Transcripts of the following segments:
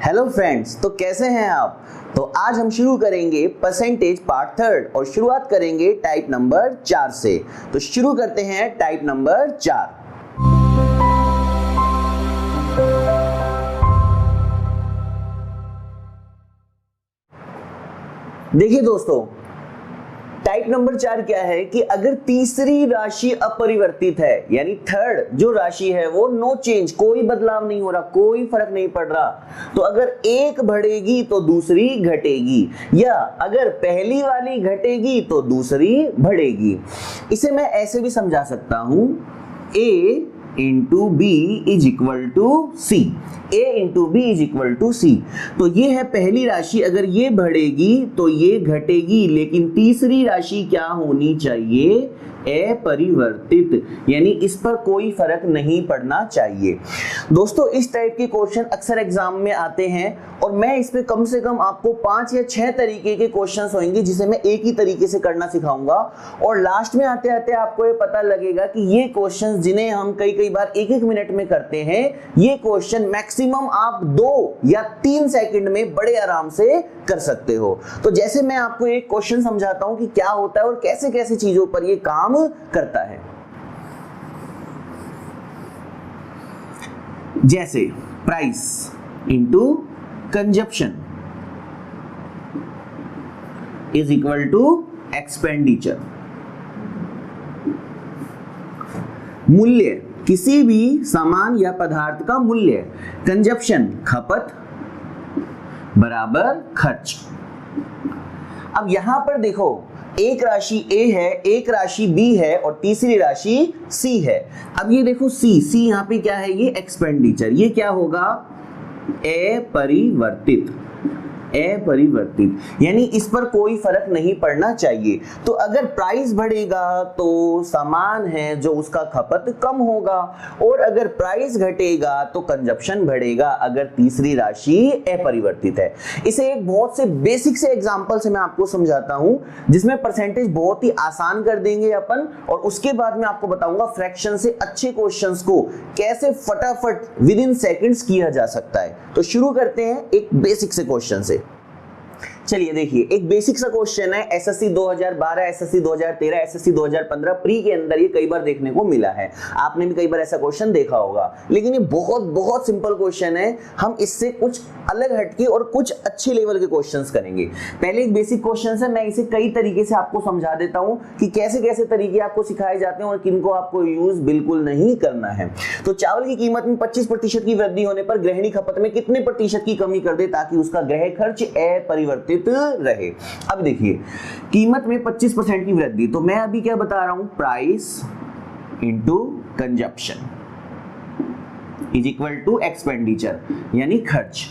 Hello friends, तो कैसे हैं आप। तो आज हम शुरू करेंगे परसेंटेज पार्ट थर्ड और शुरुआत करेंगे टाइप नंबर 4 से। तो शुरू करते हैं टाइप नंबर 4। देखिए दोस्तों, टाइप नंबर 4 क्या है कि अगर तीसरी राशि अपरिवर्तित है, यानी थर्ड जो राशि है वो नो चेंज, कोई बदलाव नहीं हो रहा, कोई फर्क नहीं पड़ रहा, तो अगर एक बढ़ेगी तो दूसरी घटेगी, या अगर पहली वाली घटेगी तो दूसरी बढ़ेगी। इसे मैं ऐसे भी समझा सकता हूं, A into B is equal to C. A into B is equal to C. तो ये है पहली राशि, अगर ये बढ़ेगी तो ये घटेगी, लेकिन तीसरी राशि क्या होनी चाहिए, अपरिवर्तित, यानी इस पर कोई फर्क नहीं पड़ना चाहिए। दोस्तों, इस टाइप के क्वेश्चन अक्सर एग्जाम में आते हैं और मैं इस पे कम से कम आपको 5 या 6 तरीके के क्वेश्चंस होंगे जिसे मैं एक ही तरीके से करना सिखाऊंगा, और लास्ट में आते आते आपको ये पता लगेगा कि ये क्वेश्चंस जिन्हें हम कई बार 1-1 मिनट में करते हैं, ये क्वेश्चन मैक्सिमम आप 2 या 3 सेकंड में बड़े आराम से कर सकते हो। तो जैसे मैं आपको एक क्वेश्चन समझाता हूं कि क्या होता है और कैसे कैसे चीजों पर ये काम करता है। जैसे price into consumption is equal to expenditure. मूल्य, किसी भी सामान या पदार्थ का मूल्य, कंजप्शन खपत बराबर खर्च। अब यहां पर देखो, एक राशि A है, एक राशि B है और तीसरी राशि C है। अब ये देखो C यहां पे क्या है, ये एक्सपेंडिचर, ये क्या होगा, अपरिवर्तित, यानी इस पर कोई फर्क नहीं पड़ना चाहिए। तो अगर प्राइस बढ़ेगा तो सामान है जो उसका खपत कम होगा, और अगर प्राइस घटेगा तो कंजप्शन बढ़ेगा, अगर तीसरी राशि अपरिवर्तित है। इसे एक बहुत से बेसिक से एग्जांपल से मैं आपको समझाता हूं, जिसमें परसेंटेज बहुत ही आसान कर देंगे अपन, और उसके बाद मैं आपको बताऊंगा फ्रैक्शन से अच्छे क्वेश्चंस को कैसे फटाफट विद इन सेकंड्स किया जा सकता है। तो शुरू करते हैं एक बेसिक से क्वेश्चन से। चलिए देखिए, एक बेसिक सा क्वेश्चन है, एसएससी 2012, एसएससी 2013, एसएससी 2015 प्री के अंदर ये कई बार देखने को मिला है। आपने भी कई बार ऐसा क्वेश्चन देखा होगा, लेकिन ये बहुत सिंपल क्वेश्चन है। हम इससे कुछ अलग हटके और कुछ अच्छे लेवल के क्वेश्चंस करेंगे। पहले एक बेसिक क्वेश्चन है, मैं इसे कई तरीके से आपको समझा देता हूं कि कैसे कैसे तरीके आपको सिखाए जाते हैं और किनको आपको यूज बिल्कुल नहीं करना है। तो चावल की कीमत में 25% की वृद्धि होने पर गृहिणी खपत में कितने प्रतिशत की कमी कर दे ताकि उसका गृह खर्च अपरिवर्तित रहे। अब देखिए, कीमत में 25% की वृद्धि, तो मैं अभी क्या बता रहा हूं, price into consumption is equal to expenditure, यानी खर्च।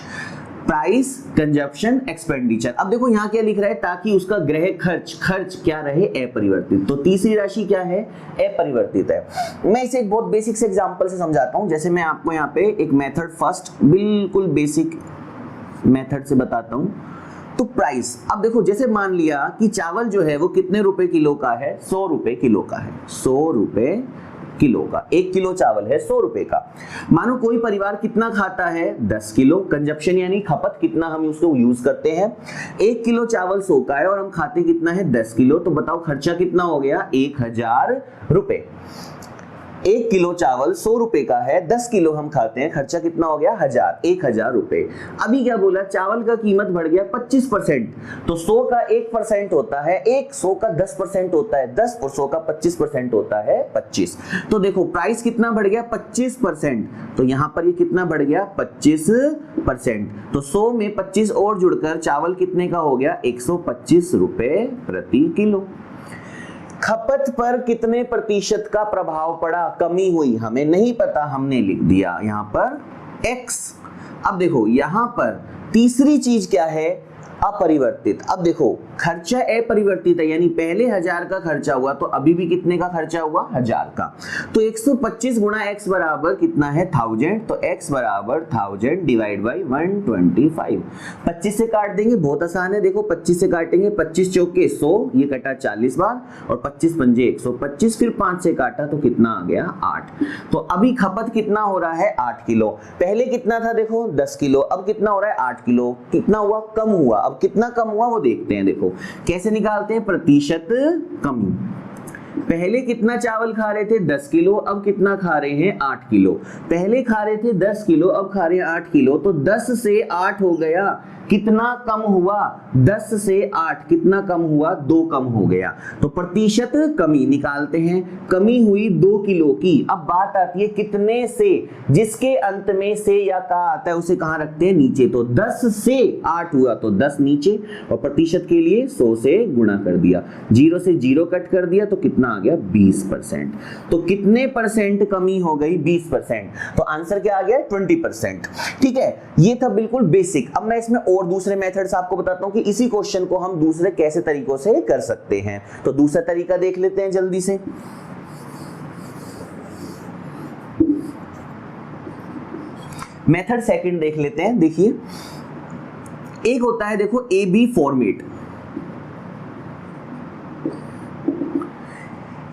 Price, consumption, expenditure. अब देखो यहां क्या लिख रहा है, ताकि उसका गृह खर्च क्या रहे, अपरिवर्तित। तो तीसरी राशि क्या है, अपरिवर्तित है। मैं इसे एक बहुत बेसिक से एग्जांपल से समझाता हूं। जैसे मैं आपको यहां पे एक मेथड, फर्स्ट बिल्कुल बेसिक मेथड से बताता हूं। तो प्राइस, अब देखो जैसे मान लिया कि चावल जो है वो कितने रुपए किलो का है, 100 रुपए किलो का है, 100 रुपए किलो का। 1 किलो चावल है 100 रुपए का। मानो कोई परिवार कितना खाता है, 10 किलो। कंजप्शन यानी खपत, कितना हम उसको यूज करते हैं। 1 किलो चावल 100 का है और हम खाते कितना है, 10 किलो। तो बताओ खर्चा कितना हो गया, 1000 रुपए। 1 किलो चावल 100 रुपए का है, 10 किलो हम खाते हैं, खर्चा कितना हो गया, 1000 रुपए। अभी क्या बोला, चावल का कीमत बढ़ गया 25%। तो 100 का 1% होता है 1, 100 का 10% होता है 10, और 100 का 25% होता है 25। तो देखो प्राइस कितना बढ़ गया, 25%। तो यहां पर ये कितना बढ़ गया, 25%। तो 100 में 25 और जुड़कर चावल कितने का हो गया, 125 रुपए प्रति किलो। खपत पर कितने प्रतिशत का प्रभाव पड़ा, कमी हुई, हमें नहीं पता, हमने लिख दिया यहां पर x। अब देखो यहां पर तीसरी चीज क्या है, अपरिवर्तित। अब देखो खर्चा अपरिवर्तित है, यानी पहले 1000 का खर्चा हुआ तो अभी भी कितने का खर्चा हुआ, 1000 का। तो 125 गुणा x बराबर कितना है, 1000। तो x बराबर 1000 डिवाइड बाई 125। 25 से काट देंगे, बहुत आसान है। देखो 25 से काटेंगे, 25 चौके 100, ये कटा 40 बार, और 25 पंजे 125, फिर 5 से काटा तो कितना आ गया, 8। तो अभी खपत कितना हो रहा है, 8 किलो। पहले कितना था देखो, 10 किलो, अब कितना हो रहा है, 8 किलो। कितना हुआ, कम हुआ। अब कितना कम हुआ वो देखते हैं। देखो कैसे निकालते हैं, प्रतिशत कमी। पहले कितना चावल खा रहे थे, 10 किलो, अब कितना खा रहे हैं, 8 किलो। पहले खा रहे थे 10 किलो, अब खा रहे हैं 8 किलो, तो 10 से 8 हो गया, कितना कम हुआ, 10 से 8 कितना कम हुआ, 2 कम हो गया। तो प्रतिशत कमी निकालते हैं, कमी हुई 2 किलो की। अब बात आती है कितने से, जिसके अंत में से या का आता है उसे कहां रखते हैं, नीचे। तो 10 से 8 हुआ तो 10 नीचे, और प्रतिशत के लिए 100 से गुणा कर दिया, 0 से 0 कट कर दिया तो कितना आ गया, 20%। तो कितने परसेंट कमी हो गई, 20%। तो आंसर क्या आ गया, 20%। ठीक है, ये था बिल्कुल बेसिक। अब मैं इसमें और दूसरे मेथड्स आपको बताता हूं कि इसी क्वेश्चन को हम दूसरे कैसे तरीकों से कर सकते हैं। तो दूसरा तरीका देख लेते हैं जल्दी से। मेथड सेकंड देख लेते हैं। देखिए एक होता है, देखो ए बी फॉर्मेट,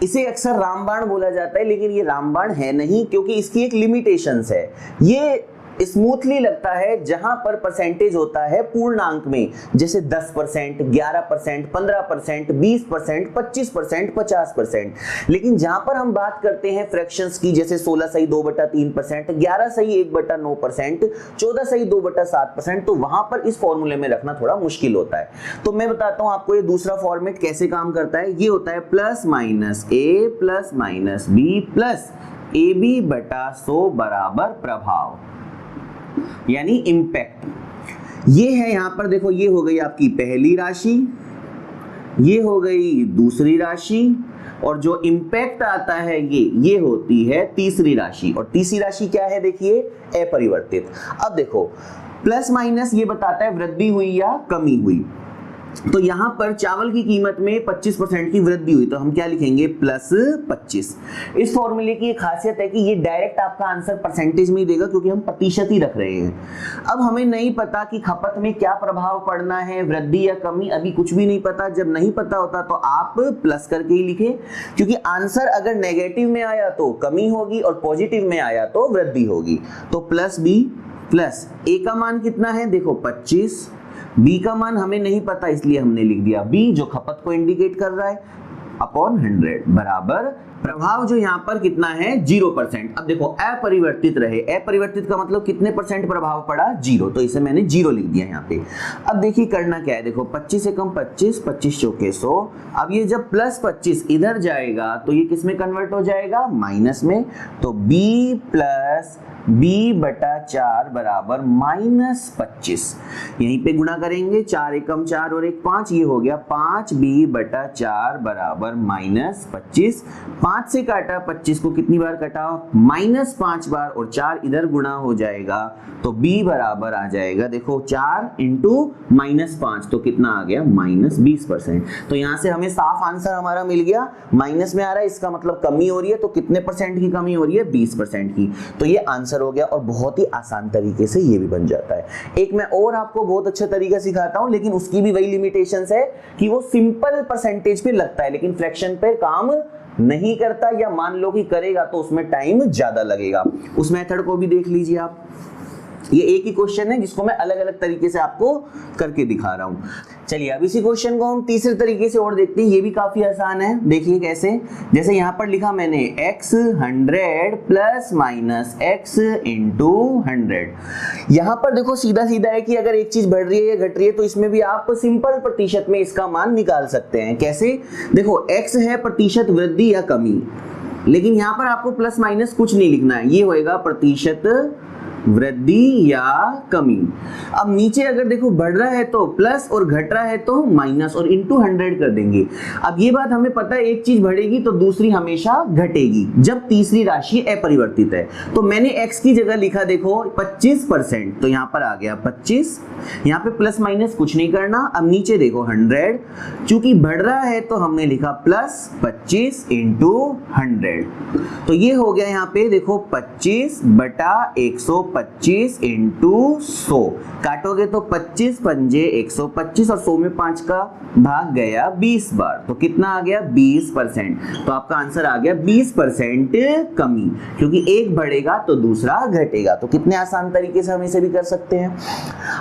इसे अक्सर रामबाण बोला जाता है, लेकिन ये रामबाण है नहीं, क्योंकि इसकी एक लिमिटेशंस है। ये स्मूथली लगता है जहां पर परसेंटेज होता है पूर्णांक में, जैसे 10%, 11%, 15%, 20%, 25%, 50%। लेकिन जहां पर हम बात करते हैं फ्रैक्शंस की, जैसे 16 सही 2/3%, 11 सही 1/9%, 14 सही 2/7%, तो वहां पर इस फॉर्मूले में रखना थोड़ा मुश्किल होता है। तो मैं बताता हूं आपको ये दूसरा फॉर्मेट कैसे काम करता है। ये होता है plus minus A plus minus B plus A B बटा 100 बराबर प्रभाव, यानी इंपैक्ट। ये है यहां पर देखो, ये हो गई आपकी पहली राशि, ये हो गई दूसरी राशि, और जो इंपैक्ट आता है ये होती है तीसरी राशि। और तीसरी राशि क्या है, देखिए अपरिवर्तित। अब देखो प्लस माइनस ये बताता है वृद्धि हुई या कमी हुई। तो यहां पर चावल की कीमत में 25% की वृद्धि हुई, तो हम क्या लिखेंगे, प्लस 25। इस फॉर्मूले की एक खासियत है कि ये डायरेक्ट आपका आंसर परसेंटेज में ही देगा, क्योंकि हम प्रतिशत ही रख रहे हैं। अब हमें नहीं पता कि खपत में क्या प्रभाव पड़ना है, वृद्धि या कमी, अभी कुछ भी नहीं पता। जब नहीं पता होता तो आप प्लस करके ही लिखें, क्योंकि आंसर अगर नेगेटिव में आया तो कमी होगी और पॉजिटिव में आया तो वृद्धि होगी। तो प्लस बी प्लस ए का मान कितना है, देखो 25, बी का मान हमें नहीं पता इसलिए हमने लिख दिया बी, जो खपत को इंडिकेट कर रहा है, अपॉन 100 बराबर प्रभाव जो यहाँ पर कितना है, 0%। अब देखो अपरिवर्तित रहे, अपरिवर्तित का मतलब कितने परसेंट प्रभाव पड़ा, 0, तो इसे मैंने 0 लिख दिया यहाँ पे। अब देखिए करना क्या है, देखो 25 से कम 25, 25 चौके 100। अब ये जब प्लस 25 इधर जाएगा तो ये किस में कन्वर्ट हो जाएगा, माइनस में। तो b प्लस b बटा 4 बराबर माइनस 25। यहीं पे गुणा करेंगे, 4 एकम 4 और 1 5, ये हो गया 5b बटा 4 बराबर माइनस 25। 5 से काटा 25 को कितनी बार कटा, माइनस 5 बार, और 4 इधर गुणा हो जाएगा तो b बराबर आ जाएगा, देखो 4 इंटू माइनस 5, तो कितना आ गया, माइनस 20%। तो यहाँ से हमें साफ आंसर हमारा मिल गया, माइनस में आ रहा है, इसका मतलब कमी हो रही है। तो कितने परसेंट की कमी हो रही है, 20% की। तो ये आंसर हो गया, और बहुत ही आसान तरीके से ये भी बन जाता है। एक मैं और आपको बहुत अच्छा तरीका सिखाता हूं, लेकिन उसकी भी वही लिमिटेशंस है कि वो सिंपल परसेंटेज पे लगता है, लेकिन फ्रैक्शन पे काम नहीं करता, या मान लो कि करेगा तो उसमें टाइम ज्यादा लगेगा। उस मेथड को भी देख लीजिए आप। ये एक ही क्वेश्चन है जिसको मैं अलग अलग तरीके से आपको करके दिखा रहा हूं। चलिए अब इसी क्वेश्चन को हम तीसरे तरीके से और देखते हैं। ये भी काफी आसान है, देखिए कैसे। जैसे यहां पर लिखा मैंने x 100 plus minus x into 100। यहां पर देखो सीधा सीधा है कि अगर एक चीज बढ़ रही है या घट रही है तो इसमें भी आप सिंपल प्रतिशत में इसका मान निकाल सकते हैं। कैसे, देखो x है प्रतिशत वृद्धि या कमी, लेकिन यहां पर आपको प्लस माइनस कुछ नहीं लिखना है, ये होएगा प्रतिशत वृद्धि या कमी। अब नीचे अगर देखो बढ़ रहा है तो प्लस और घट रहा है तो माइनस और इंटू 100 कर देंगे। अब ये बात हमें पता है, एक चीज बढ़ेगी तो दूसरी हमेशा घटेगी जब तीसरी राशि अपरिवर्तित है। तो मैंने x की जगह लिखा देखो 25%, तो यहां पर आ गया 25, यहां पे प्लस माइनस कुछ नहीं करना। अब नीचे देखो 100, चूंकि बढ़ रहा है तो हमने लिखा प्लस 25 इंटू 100, तो ये हो गया यहाँ पे देखो 25 बटा 125 इंटू 100, काटोगे तो 25 पंजे 125 और 100 में 5 का भाग गया 20 बार, तो कितना आ गया 20%। तो आपका आंसर आ गया 20% कमी, क्योंकि एक बढ़ेगा तो दूसरा घटेगा। तो कितने आसान तरीके से हम इसे भी कर सकते हैं।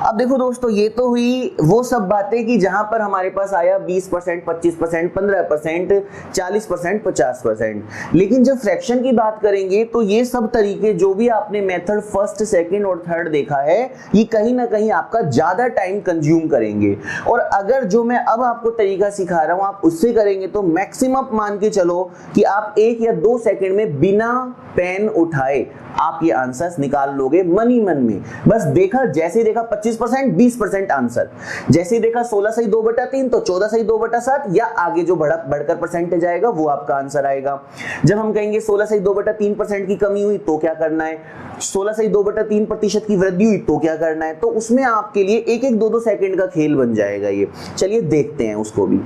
अब देखो दोस्तों, ये तो हुई वो सब बातें कि जहां पर हमारे पास आया 20%, 25%, 15%, 40%, 50%। लेकिन जब फ्रैक्शन की बात करेंगे तो ये सब तरीके जो भी आपने मेथड फर्स्ट, सेकंड और थर्ड देखा है, ये कहीं ना कहीं आपका ज्यादा टाइम कंज्यूम करेंगे। और अगर जो मैं अब आपको तरीका सिखा रहा हूं आप उससे करेंगे तो मैक्सिमम मान के चलो कि आप 1 या 2 सेकंड में बिना पेन उठाए आप ये आंसर्स निकाल लोगे मन ही मन में। बस देखा, जैसे देखा 25%, 20% आंसर, जैसे देखा 16 सही 2/3 तो 14 सही 2/7, या आगे जो बढ़कर परसेंटेज आएगा वो आपका आंसर आएगा। जब हम कहेंगे 16 सही 2/3% की कमी हुई तो क्या करना है, 16 सही 2/3% की वृद्धि हुई तो क्या करना है, तो उसमें आपके लिए 1-1, 2-2 सेकंड का खेल बन जाएगा ये। चलिए देखते हैं उसको भी।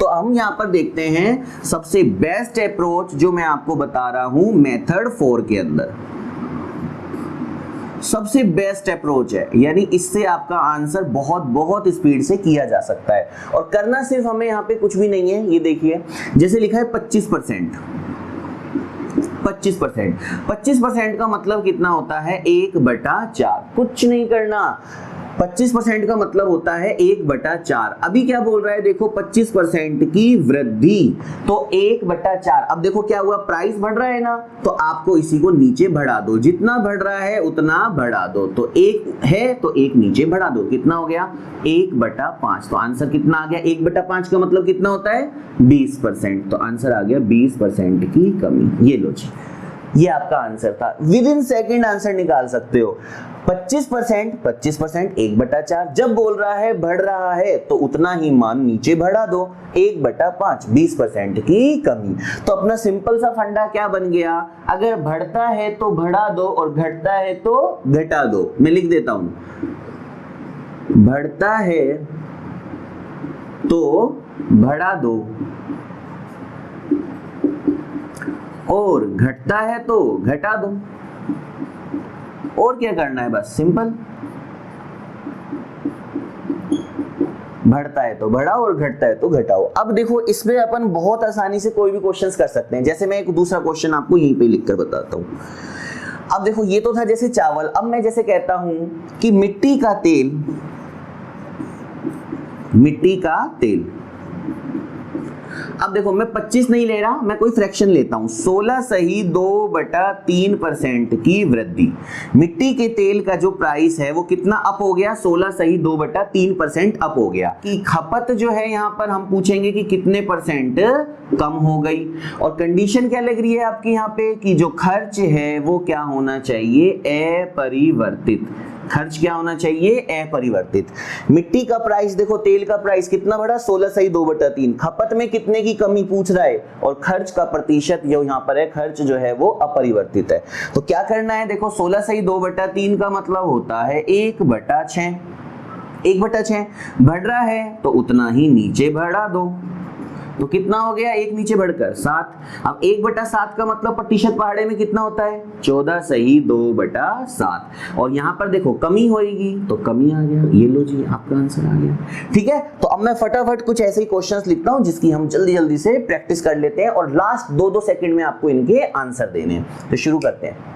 तो हम यहां पर देखते हैं सबसे बेस्ट अप्रोच जो मैं आपको बता रहा हूं मेथड 4 के अंदर, सबसे बेस्ट अप्रोच है, यानी इससे आपका आंसर बहुत बहुत स्पीड से किया जा सकता है। और करना सिर्फ हमें यहाँ पे कुछ भी नहीं है, ये देखिए जैसे लिखा है 25%, 25% का मतलब कितना होता है 1/4, कुछ नहीं करना। 25% का मतलब होता है 1/4। अभी क्या बोल रहा है देखो 25% की वृद्धि, तो 1/4। अब देखो क्या हुआ, प्राइस बढ़ रहा है ना, तो आपको इसी को नीचे बढ़ा दो, जितना बढ़ रहा है उतना बढ़ा दो। तो 1 है तो 1 नीचे बढ़ा दो, कितना हो गया 1/5। तो आंसर कितना आ गया, 1/5 का मतलब कितना होता है 20%। तो आंसर आ गया 20% की कमी। ये लो जी, ये आपका आंसर था। विद इन सेकेंड आंसर निकाल सकते हो। 25%, 1/4। जब बोल रहा है बढ़ रहा है तो उतना ही मान नीचे बढ़ा दो, 1/5, 20% की कमी। तो अपना सिंपल सा फंडा क्या बन गया, अगर बढ़ता है तो बढ़ा दो और घटता है तो घटा दो। मैं लिख देता हूं, बढ़ता है तो बढ़ा दो और घटता है तो घटा दो। और क्या करना है, बस सिंपल, बढ़ता है तो बढ़ाओ और घटता है तो घटाओ। अब देखो इसमें अपन बहुत आसानी से कोई भी क्वेश्चंस कर सकते हैं। जैसे मैं एक दूसरा क्वेश्चन आपको यहीं पे लिखकर बताता हूं। अब देखो ये तो था जैसे चावल, अब मैं जैसे कहता हूं कि मिट्टी का तेल। अब देखो मैं 25 नहीं ले रहा, मैं कोई फ्रैक्शन लेता हूं, 16 सही 2/3% की वृद्धि। मिट्टी के तेल का जो प्राइस है वो कितना अप हो गया, 16 सही 2/3% अप हो गया। कि खपत जो है यहां पर हम पूछेंगे कि कितने परसेंट कम हो गई। और कंडीशन क्या लग रही है आपकी यहाँ पे कि जो खर्च है वो क्या होना चाहिए, अपरिवर्तित। खर्च क्या होना चाहिए, अपरिवर्तित। मिट्टी का प्राइस देखो, तेल का प्राइस कितना बढ़ा, 16 सही 2/3। खपत में कितने की कमी पूछ रहा है, और खर्च का प्रतिशत जो यहाँ पर है, खर्च जो है वो अपरिवर्तित है। तो क्या करना है देखो, 16 सही 2/3 का मतलब होता है 1/6। 1/6 बढ़ रहा है तो उतना ही नीचे बढ़ा दो, तो कितना हो गया, 1 नीचे बढ़कर 7। अब 1/7 का मतलब प्रतिशत पहाड़े में कितना होता है, 14 सही 2/7। और यहाँ पर देखो कमी होगी तो कमी आ गया। ये लो जी, आपका आंसर आ गया। ठीक है, तो अब मैं फटाफट कुछ ऐसे ही क्वेश्चंस लिखता हूं जिसकी हम जल्दी जल्दी से प्रैक्टिस कर लेते हैं, और लास्ट 2-2 सेकंड में आपको इनके आंसर देने हैं। तो शुरू करते हैं।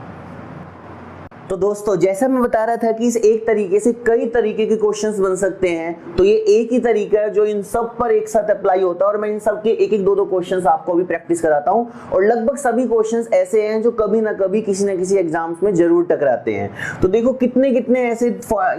तो दोस्तों जैसा मैं बता रहा था कि इस एक तरीके से कई तरीके के क्वेश्चंस बन सकते हैं, तो ये एक ही तरीका है जो इन सब पर एक साथ अप्लाई होता है। और मैं इन सब के 1-1, 2-2 क्वेश्चंस आपको भी प्रैक्टिस कराता हूं। और लगभग सभी क्वेश्चंस ऐसे हैं जो कभी ना कभी किसी ना किसी एग्जाम्स में जरूर टकराते हैं। तो देखो कितने कितने ऐसे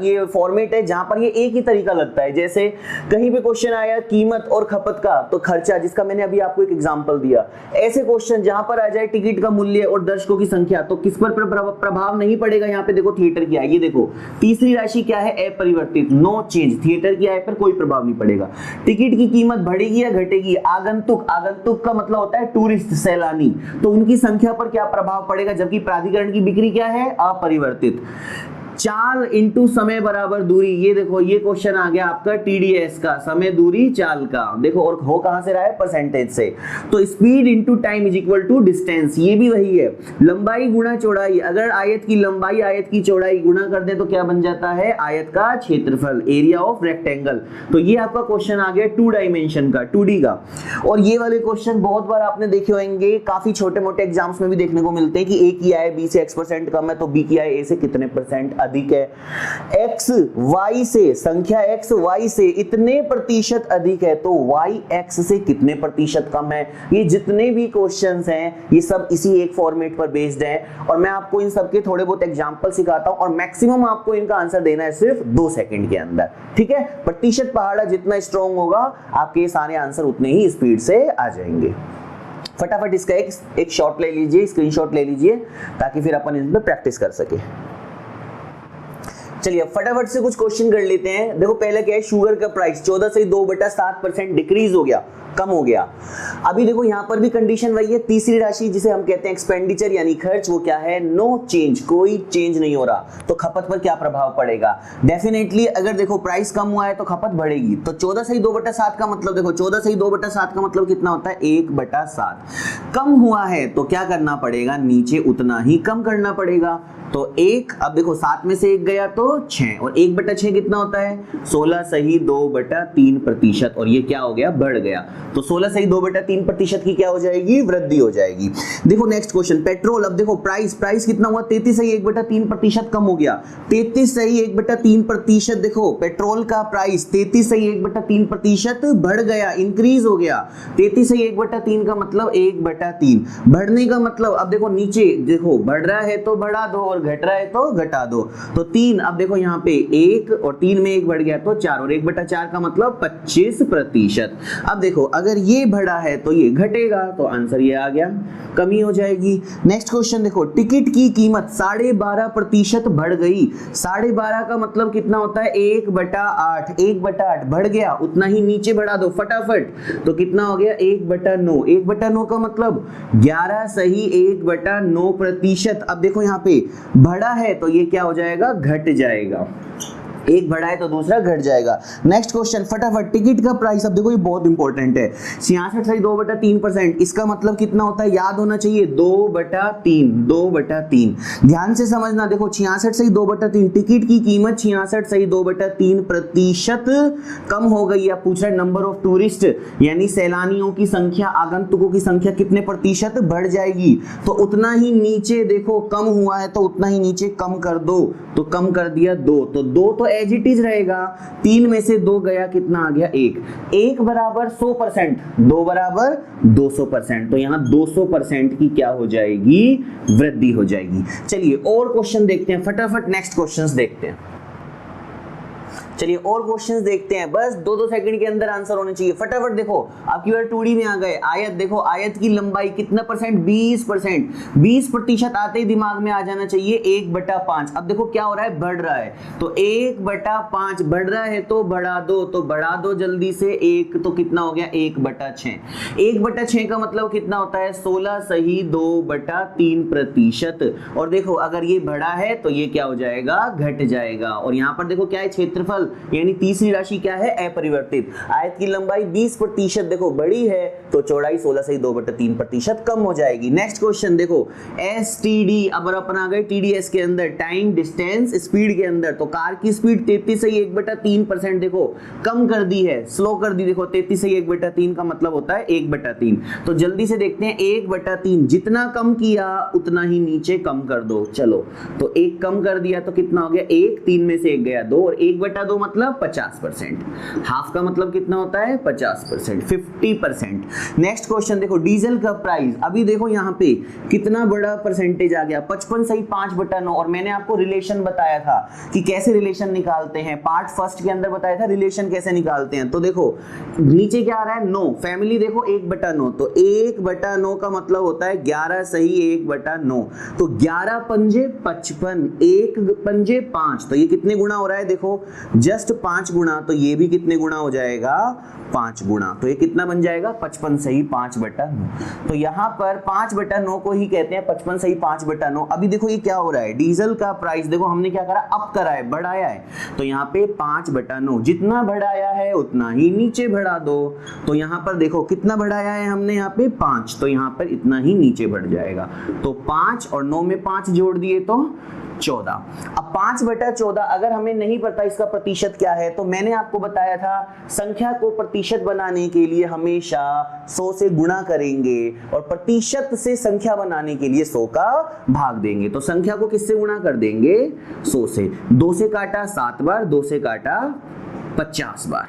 ये फॉर्मेट है जहां पर ये एक ही तरीका लगता है। जैसे कहीं भी क्वेश्चन आया कीमत और खपत का तो खर्चा, जिसका मैंने अभी आपको एक एग्जाम्पल दिया। ऐसे क्वेश्चन जहां पर आ जाए टिकट का मूल्य और दर्शकों की संख्या, तो किस पर प्रभाव नहीं पड़ेगा, पड़ेगा यहाँ पे, देखो थिएटर की आय, ये देखो तीसरी राशि क्या है, अपरिवर्तित, नो चेंज, थिएटर की आय पर कोई प्रभाव नहीं पड़ेगा। टिकट की कीमत बढ़ेगी या घटेगी, आगंतुक, आगंतुक का मतलब होता है टूरिस्ट, सैलानी, तो उनकी संख्या पर क्या प्रभाव पड़ेगा, जबकि प्राधिकरण की बिक्री क्या है, अपरिवर्तित। चाल इंटू समय बराबर दूरी, ये देखो ये क्वेश्चन आ गया आपका टीडीएस का, समय दूरी चाल का, देखो और हो कहां से रहा है, परसेंटेज से। तो speed into time is equal to distance, ये भी वही है, लंबाई गुणा चौड़ाई, अगर आयत की लंबाई आयत की चौड़ाई गुणा कर दे तो क्या बन जाता है, आयत का क्षेत्रफल, एरिया ऑफ रेक्टेंगल। तो ये आपका क्वेश्चन आ गया 2 डायमेंशन का, 2D का। और ये वाले क्वेश्चन बहुत बार आपने देखे होंगे, काफी छोटे मोटे एग्जाम्स में भी देखने को मिलते हैं कि ए की आय बी से x% कम है तो बी की आय ए से कितने परसेंट अधिक है, x y से, संख्या x y से इतने प्रतिशत अधिक है तो y x से कितने प्रतिशत कम है। ये जितने भी क्वेश्चंस हैं ये सब इसी एक फॉर्मेट पर बेस्ड हैं और मैं आपको इन सब के थोड़े बहुत एग्जांपल सिखाता हूं और मैक्सिमम आपको इनका आंसर देना है सिर्फ 2 सेकंड के अंदर, ठीक है। प्रतिशत पहाड़ा जितना स्ट्रांग होगा आपके सारे आंसर उतने ही स्पीड से आ जाएंगे। फटाफट इसका एक शॉट ले लीजिए, स्क्रीनशॉट ले लीजिए ताकि फिर अपन इस पे प्रैक्टिस कर सके। चलिए फटाफट से कुछ क्वेश्चन कर लेते हैं। देखो पहले क्या है, शुगर का प्राइस 14 से 2/7% डिक्रीज हो गया, कम हो गया। अभी देखो यहां पर भी कंडीशन वही है, तीसरी राशि जिसे हम कहते हैं एक्सपेंडिचर यानी खर्च, वो क्या है, नो चेंज, कोई चेंज नहीं हो रहा, तो खपत पर क्या प्रभाव पड़ेगा, डेफिनेटली अगर देखो प्राइस कम हुआ है तो खपत बढ़ेगी। तो 14 से 2/7 का मतलब, देखो 14 से 2/7 का मतलब कितना होता है, 1/7। कम हुआ है तो क्या करना पड़ेगा, नीचे उतना ही कम करना पड़ेगा। तो 1, अब देखो 7 में से 1 गया तो 6 और 1/6 कितना होता है, 16 सही 2/3%, और ये क्या हो गया, बढ़ गया। तो 16 सही 2/3% की क्या हो जाएगी, वृद्धि हो जाएगी। देखो नेक्स्ट क्वेश्चन, पेट्रोल, अब देखो प्राइस कितना हुआ, 33 सही 1/3% कम हो गया, 33 सही 1/3%। देखो पेट्रोल का प्राइस 33 सही 1/3% बढ़ गया, इंक्रीज हो गया। 33 सही 1/3 का मतलब 1/3 बढ़ने का मतलब, अब देखो नीचे देखो बढ़ रहा है तो बढ़ा दो और घट रहा है तो घटा दो। तो 3, अब देखो यहाँ पे 1 और 3 में 1 बढ़ गया तो 4 और 1/4 का मतलब 25%। अब देखो अगर ये बढ़ा है तो ये घटेगा, तो आंसर ये आ गया, कमी हो जाएगी। नेक्स्ट क्वेश्चन देखो, टिकट की कीमत 12.5% बढ़ गई। 12.5 का मतलब कितना होता है, 1/8, 1/8 बढ़ गया, उतना ही नीचे बढ़ा दो फटाफट, तो कितना हो गया, 1/9। 1/9 का मतलब 11 सही 1/9%। अब देखो यहाँ पे बढ़ा है तो ये क्या हो जाएगा, घट जाएगा, एक बढ़ा है तो दूसरा घट जाएगा। नेक्स्ट क्वेश्चन फटाफट, टिकट का प्राइस, अब देखो ये बहुत इंपॉर्टेंट है, 66 सही 2/3%, इसका मतलब कितना होता है, याद होना चाहिए, 2/3, 2/3। ध्यान से समझना, देखो 66 सही 2/3, टिकट की कीमत 66 सही 2/3% कम हो गई है। पूछ रहा है नंबर ऑफ टूरिस्ट यानी सैलानियों की संख्या, आगंतुकों की संख्या कितने प्रतिशत बढ़ जाएगी, तो उतना ही नीचे देखो कम हुआ है तो उतना ही नीचे कम कर दो, तो कम कर दिया 2, तो 2 तो एज इट इज रहेगा, 3 में से 2 गया, कितना आ गया, 1। 1 बराबर 100%, 2 बराबर 200%, तो यहाँ 200% की क्या हो जाएगी, वृद्धि हो जाएगी। चलिए और क्वेश्चन देखते हैं फटाफट, नेक्स्ट क्वेश्चंस देखते हैं। चलिए और क्वेश्चंस देखते हैं, बस 2-2 सेकंड के अंदर आंसर होने चाहिए। फटाफट देखो आपकी बार 2D में आ गए। आयत देखो, आयत की लंबाई कितना परसेंट, 20%। 20% आते ही दिमाग में आ जाना चाहिए 1/5। अब देखो क्या हो रहा है, बढ़ रहा है, तो 1/5 बढ़ रहा है तो बढ़ा दो, तो बढ़ा दो जल्दी से, 1 तो कितना हो गया, 1/6। 1/6 का मतलब कितना होता है, 16 सही 2/3%। और देखो अगर ये बढ़ा है तो ये क्या हो जाएगा, घट जाएगा। और यहाँ पर देखो क्या है, क्षेत्रफल यानी तीसरी राशि क्या है, अपरिवर्तित। आयत की लंबाई 20% देखो बड़ी है तो चौड़ाई 16 से 2/3% कम हो जाएगी। नेक्स्ट क्वेश्चन देखो, एसटीडी, अब अपन आ गए टीडीएस के अंदर, टाइम डिस्टेंस स्पीड के अंदर। तो कार की स्पीड 33 से 1/3% देखो कम कर दी है, स्लो कर दी। देखो 33 से 1/3 का मतलब होता है 1/3। तो जल्दी से देखते हैं, 1/3 जितना कम किया उतना ही नीचे कम कर दो। चलो तो 1 कम कर दिया तो कितना हो गया, 1, 3 में से 1 गया 2 और 1/2 तो मतलब 50%, हाफ का मतलब कितना होता है 50%, 50%। नेक्स्ट क्वेश्चन देखो, डीजल का प्राइस, अभी देखो यहाँ पे कितना बड़ा परसेंटेज आ गया, 55 सही 5/9। और मैंने आपको रिलेशन बताया था कि कैसे रिलेशन निकालते हैं, पार्ट फर्स्ट के अंदर बताया था रिलेशन कैसे निकालते हैं। तो देखो नीचे क्या आ रहा है 9, फैमिली देखो 1/9, तो 1/9 का मतलब होता है 11 सही 1/9, तो 11 पंजे 55, 1 पंजे 5, तो ये कितने गुना हो रहा है देखो जस्ट 5 गुना, तो ये भी कितने गुना हो जाएगा 5 गुना, तो ये कितना बन जाएगा 55 सही 5/9। तो यहाँ पर 5/9 को ही कहते हैं 55 सही 5/9। अभी देखो ये क्या हो रहा है, डीजल का प्राइस देखो हमने क्या करा, अप करा है, बढ़ाया है, तो यहाँ पे 5/9, जितना बढ़ाया है उतना ही नीचे बढ़ा दो। तो यहाँ पर देखो कितना बढ़ाया है हमने यहाँ पे 5, तो यहाँ पर इतना ही नीचे बढ़ जाएगा। तो 5 और 9 में 5 जोड़ दिए तो 14। अब 5/14 अगर हमें नहीं पता इसका प्रतिशत क्या है, तो मैंने आपको बताया था संख्या को प्रतिशत बनाने के लिए हमेशा 100 से गुणा करेंगे और प्रतिशत से संख्या बनाने के लिए 100 का भाग देंगे। तो संख्या को किससे गुणा कर देंगे 100 से, 2 से काटा 7 बार, 2 से काटा 50 बार,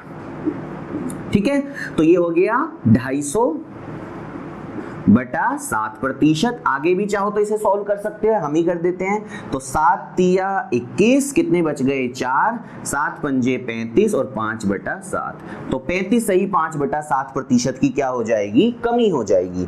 ठीक है। तो ये हो गया 250/7%। आगे भी चाहो तो इसे सॉल्व कर सकते हैं, हम ही कर देते हैं। तो 7 तिया 21, कितने बच गए 4, 7 पंजे 35 और 5/7, तो 35 सही 5/7% की क्या हो जाएगी, कमी हो जाएगी।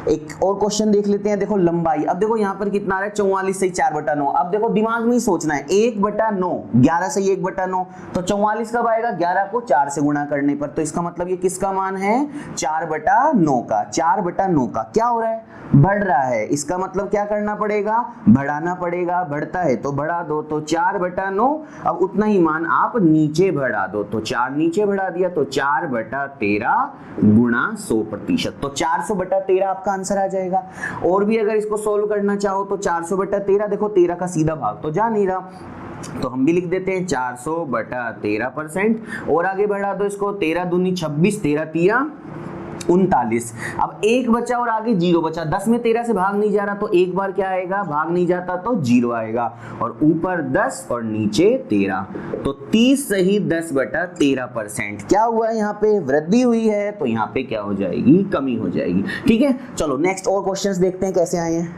एक और क्वेश्चन देख लेते हैं, देखो लंबाई, अब देखो यहाँ पर कितना आ रहा है 44 सही 4/9। अब देखो दिमाग में ही सोचना है, 1/9, 11 सही 1/9, तो 44 कब आएगा 11 को 4 से गुणा करने पर, तो इसका मतलब ये किसका मान है 4/9 का। 4/9 का क्या हो रहा है, बढ़ रहा है, इसका मतलब क्या करना पड़ेगा, बढ़ाना पड़ेगा, बढ़ता है तो बढ़ा दो, तो 4/9, अब उतना ही मान आप नीचे बढ़ा दो, तो 4 नीचे बढ़ा दिया, तो 4/13 गुणा 100%, तो 400/13 आपका आंसर आ जाएगा। और भी अगर इसको सोल्व करना चाहो तो 400/13, देखो 13 का सीधा भाग तो जा नहीं रहा, तो हम भी लिख देते हैं 400/13%, और आगे बढ़ा दो इसको, 13 दूनी 26, 13 तिया 39। अब 1 बचा और आगे 0 बचा, 10 में 13 से भाग नहीं जा रहा, तो एक बार क्या आएगा, भाग नहीं जाता तो 0 आएगा, और ऊपर 10 और नीचे 13, तो 30 सही 10/13%। क्या हुआ है, यहाँ पे वृद्धि हुई है, तो यहाँ पे क्या हो जाएगी, कमी हो जाएगी, ठीक है। चलो नेक्स्ट और क्वेश्चंस देखते हैं कैसे आए हैं।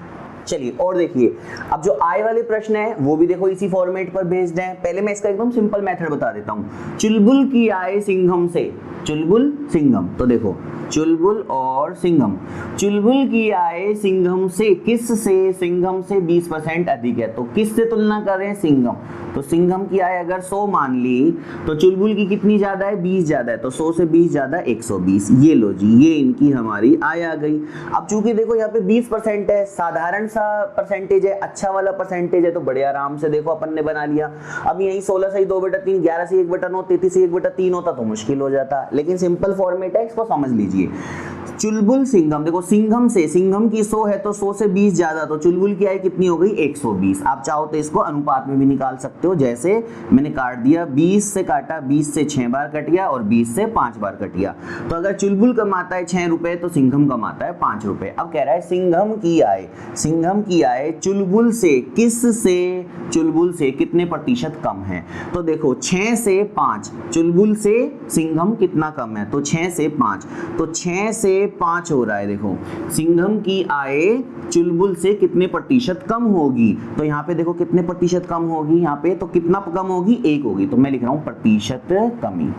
चलिए और देखिए, अब जो आय वाले प्रश्न है वो भी देखो इसी फॉर्मेट पर बेस्ड है। पहले मैं इसका एकदम सिंपल मेथड बता देता हूं। चुलबुल की आय सिंघम से, चुलबुल सिंघम, तो देखो चुलबुल और सिंघम, चुलबुल की आय सिंघम से, किस से, सिंघम से 20% अधिक है, तो किस से तुलना कर रहे हैं, सिंघम, तो सिंघम की आय अगर 100 मान ली तो चुलबुल की कितनी ज्यादा है 20 ज्यादा है, तो 100 से 20 ज्यादा 120। ये लो जी, ये इनकी हमारी आय आ गई। अब चूंकि देखो यहाँ पे 20% है, साधारण सा परसेंटेज है, अच्छा वाला परसेंटेज है, तो बड़े आराम से देखो अपन ने बना लिया। अब यही 16 से 2/3, 11 से 1/9, 33 से 1/3 होता तो मुश्किल हो जाता, लेकिन सिंपल फॉर्मेट है, इसको समझ लीजिए। चुलबुल सिंघम, देखो सिंघम से, सिंघम की 100 है तो 100 से 20 ज्यादा, तो चुलबुल की आय कितनी हो गई 120। आप चाहो तो इसको अनुपात में भी निकाल सकते हो, जैसे मैंने काट दिया, 20 से काटा, 20 से 6 बार कट गया और 20 से 5 बार कट गया। तो अगर चुलबुल कमाता है 6 रुपए तो सिंघम कमाता है 5 रुपए। अब कह रहा है सिंघम की आय, सिंघम की आय चुलबुल से, किस से, चुलबुल से कितने प्रतिशत कम है, तो देखो 6 से 5, चुलबुल से सिंघम कितना कम है, तो 6 से 5, तो 6 से 5 हो रहा है। देखो सिंघम की आय चुलबुल से कितने प्रतिशत कम होगी, तो यहाँ पे देखो कितने प्रतिशत कम होगी, यहाँ पे तो कितना कम होगी 1 होगी, तो मैं लिख रहा हूं प्रतिशत कमी।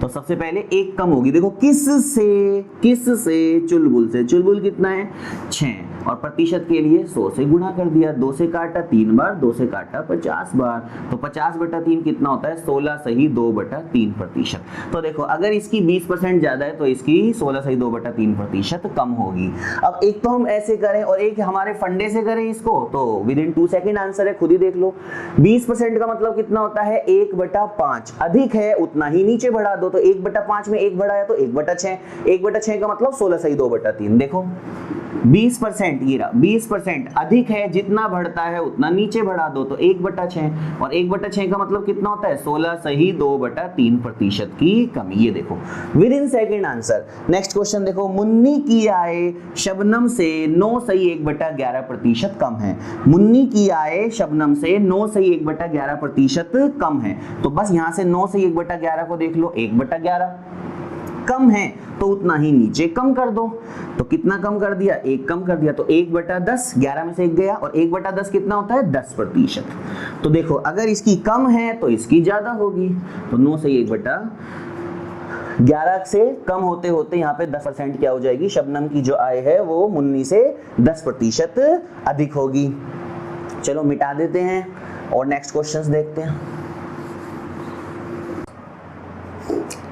तो सबसे पहले 1 कम होगी, देखो किस से, किस से, चुलबुल से, चुलबुल कितना है 6, और प्रतिशत के लिए 100 से गुणा कर दिया, 2 से काटा 3 बार, 2 से काटा 50 बार, तो 50/3 कितना होता है 16 सही 2/3%। तो देखो अगर इसकी 20% ज्यादा है तो इसकी 16 सही 2/3% कम होगी। अब एक तो हम ऐसे करें और एक हमारे फंडे से करें इसको, तो विद इन 2 सेकंड आंसर है, खुद ही देख लो। 20% का मतलब कितना होता है 1/5, अधिक है उतना ही नीचे बढ़ा दो, तो 1/5 में 1 बढ़ाया तो 1/6, 1/6 का मतलब 16 सही 2/3। देखो 20% 20%, ये रहा 20% अधिक है, जितना बढ़ता है उतना नीचे बढ़ा दो, तो 1/6 और 1/6 का मतलब कितना होता है 16 सही 2/3% की कमी। ये देखो with in second answer. Next question देखो, मुन्नी की आय शबनम से 9 सही 1/11% कम है। मुन्नी की आय शबनम से 9 सही 1/11% कम है, तो बस यहां से 9 सही 1/11 को देख लो, 1/11 कम है तो उतना ही नीचे कम कर दो। तो कितना कम कर दिया, 1 कम कर दिया, तो 1/10, 11 में से 1 गया, और 1/10 कितना होता है 10%। तो देखो अगर इसकी कम है तो इसकी ज्यादा होगी, तो 9 से 1/11 से कम होते होते यहाँ पे 10% क्या हो जाएगी, शबनम की जो आय है वो मुन्नी से 10% अधिक होगी। चलो मिटा देते हैं और नेक्स्ट क्वेश्चंस देखते हैं।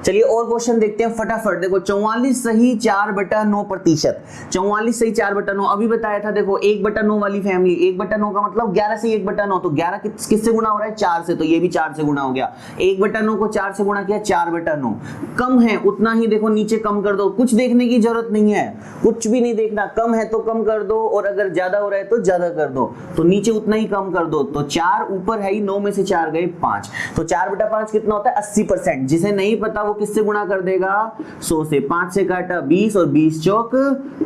चलिए और क्वेश्चन देखते हैं फटाफट। देखो 44 सही 4/9%, 44 सही 4/9 अभी बताया था। देखो 1/9 वाली फैमिली, 1/9 का मतलब 11 से 1/9, तो 11 किससे गुणा हो रहा है 4 से, तो ये भी 4 से गुणा हो गया। 1/9 को 4 से गुणा किया 4/9, कम है उतना ही देखो नीचे कम कर दो, कुछ देखने की जरूरत नहीं है, कुछ भी नहीं देखना, कम है तो कम कर दो और अगर ज्यादा हो रहा है तो ज्यादा कर दो, तो नीचे उतना ही कम कर दो। तो 4 ऊपर है ही, 9 में से 4 गए 5, तो 4/5 कितना होता है 80%। जिसे नहीं पता वो किससे गुणा कर देगा 100 से, 5 से काटा 20 और 20 चौक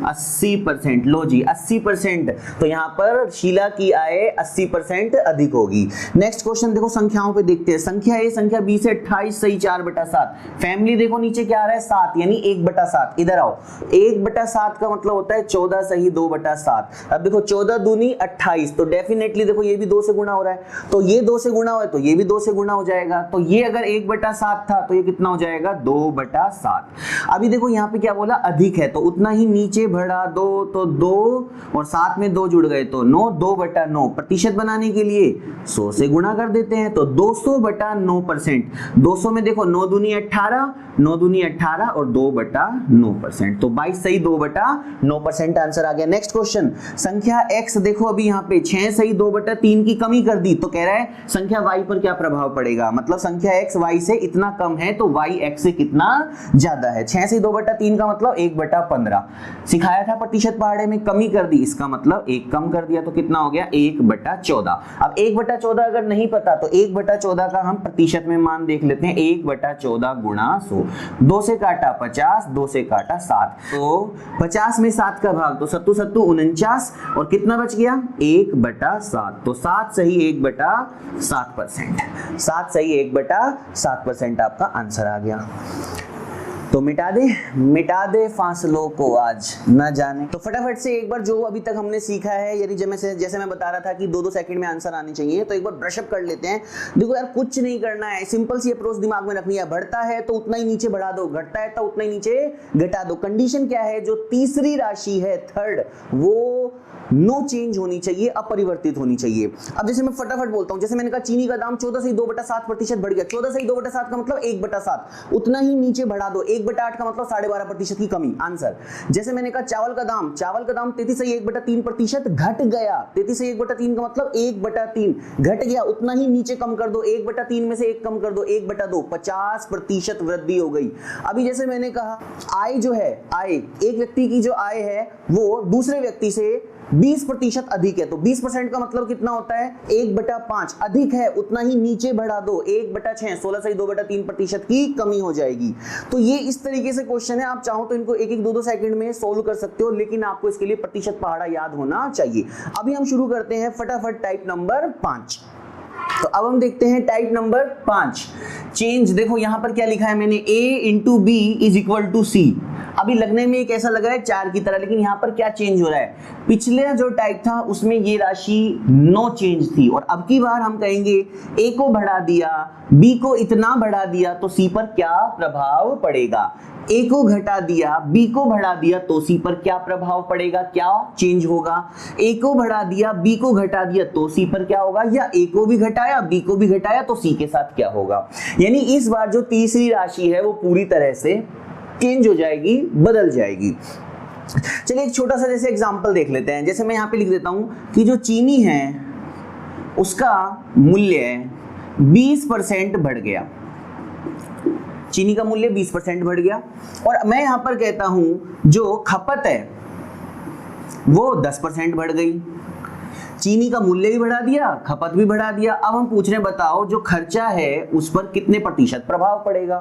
80%। लो जी 80%, तो यहाँ पर शीला की आय 80% अधिक होगी। नेक्स्ट क्वेश्चन देखो संख्याओं पे देखते हैं। संख्या ए संख्या बी से 28 सही 4/7, फैमिली देखो नीचे क्या आ रहा है 7 यानी 1/7। इधर आओ, 1/7 का मतलब होता है 14 सही 2/7। अब देखो 14 दूनी 28, तो डेफिनेटली देखो ये भी 2 से गुणा हो रहा है, तो ये 2 से गुणा हो तो ये भी 2 से गुणा हो जाएगा, तो ये अगर 1/7 था तो ये कितना हो जाएगा 2/7। अभी देखो यहाँ पे क्या बोला अधिक है, तो उतना ही नीचे बढ़ा दो, तो 2 और 7 में 2 जुड़ गए तो 9, 2/9। प्रतिशत बनाने के लिए 100 से गुणा कर देते हैं, तो 200/9%। 200 में देखो 9 दूनी 18, 9 दूनी 18 और 2/9%, तो 22 सही 2/9% आंसर आ गया। नेक्स्ट क्वेश्चन, संख्या x देखो अभी यहाँ पे 6 सही 2/3 की कमी कर दी, तो कह रहा है संख्या y पर क्या प्रभाव पड़ेगा, मतलब संख्या x y से इतना कम है तो y x से कितना ज्यादा है। 6 से 2/3 का मतलब 1/15 सिखाया था प्रतिशत पहाड़े में, कमी कर दी इसका मतलब 1 कम कर दिया, तो कितना हो गया 1/14। अब 1/14 अगर नहीं पता तो 1/14 का हम प्रतिशत में मान देख लेते हैं, 1/14 गुणा 100, 2 से काटा 50, 2 से काटा 7, तो 50 में 7 का भाग, तो 7 7 49 और कितना बच गया 1/7, तो 7 सही 1/7%, 7 सही 1/7% आपका आंसर आ गया। तो मिटा दे फासलों को आज न जाने। तो फटाफट से एक बार जो अभी तक हमने सीखा है, यानी जैसे मैं बता रहा था कि 2-2 सेकंड में आंसर आने चाहिए, तो एक बार ब्रशअप कर लेते हैं। देखो यार कुछ नहीं करना है, सिंपल सी अप्रोच दिमाग में रखनी है, बढ़ता है तो उतना ही नीचे बढ़ा दो, घटता है तो उतना ही नीचे घटा दो। कंडीशन क्या है, जो तीसरी राशि है थर्ड, वो नो चेंज होनी चाहिए, अपरिवर्तित होनी चाहिए। अब जैसे मैं फटाफट बोलता हूं, जैसे मैंने कहा चीनी का दाम 14 से 2/7% बढ़ गया, 14 से 2/7 का मतलब 1/7, उतना ही नीचे बढ़ा दो, 1/8 का मतलब 12.5% की कमी, आंसर। जैसे मैंने कहा चावल का दाम 33 से 1/3% घट गया, 33 से 1/3 का मतलब 1/3 घट गया, उतना ही नीचे कम कर दो, 1/3 में से 1 कम कर दो, 1/2, 50% वृद्धि हो गई। अभी जैसे मैंने कहा आय जो है, आय एक व्यक्ति की जो आय है वो दूसरे व्यक्ति से 20% अधिक है, तो 20% का मतलब कितना होता है 1/5, अधिक है उतना ही नीचे बढ़ा दो, 1/6, 16 से 2/3% की कमी हो जाएगी। तो ये इस तरीके से क्वेश्चन है, आप चाहो तो इनको 1-1, 2-2 सेकंड में सोल्व कर सकते हो, लेकिन आपको इसके लिए प्रतिशत पहाड़ा याद होना चाहिए। अभी हम शुरू करते हैं फटाफट टाइप नंबर 5। तो अब हम देखते हैं टाइप नंबर 5, चेंज। देखो यहां पर क्या लिखा है मैंने, a × b = c। अभी लगने में एक ऐसा लगा है 4 की तरह, लेकिन यहां पर क्या चेंज हो रहा है, पिछले जो टाइप था उसमें ये राशि नो चेंज थी, और अब की बार हम कहेंगे a को बढ़ा दिया, b को इतना बढ़ा दिया तो c पर क्या प्रभाव पड़ेगा, a को घटा दिया, b को बढ़ा दिया तो c पर क्या प्रभाव पड़ेगा, क्या चेंज होगा, a को बढ़ा दिया, b को घटा दिया तो c पर क्या होगा, या a को भी घटाया b को भी घटाया तो c के साथ क्या होगा। यानी इस बार जो तीसरी राशि है वो पूरी तरह से चेंज हो जाएगी, बदल जाएगी। चलिए एक छोटा सा जैसे एग्जांपल देख लेते हैं। जैसे मैं यहाँ पे लिख देता हूं कि जो चीनी है उसका मूल्य 20% बढ़ गया, चीनी का मूल्य 20% बढ़ गया, और मैं यहां पर कहता हूं जो खपत है वो 10% बढ़ गई। चीनी का मूल्य भी बढ़ा दिया, खपत भी बढ़ा दिया। अब हम पूछ रहे हैं बताओ जो खर्चा है उस पर कितने प्रतिशत प्रभाव पड़ेगा।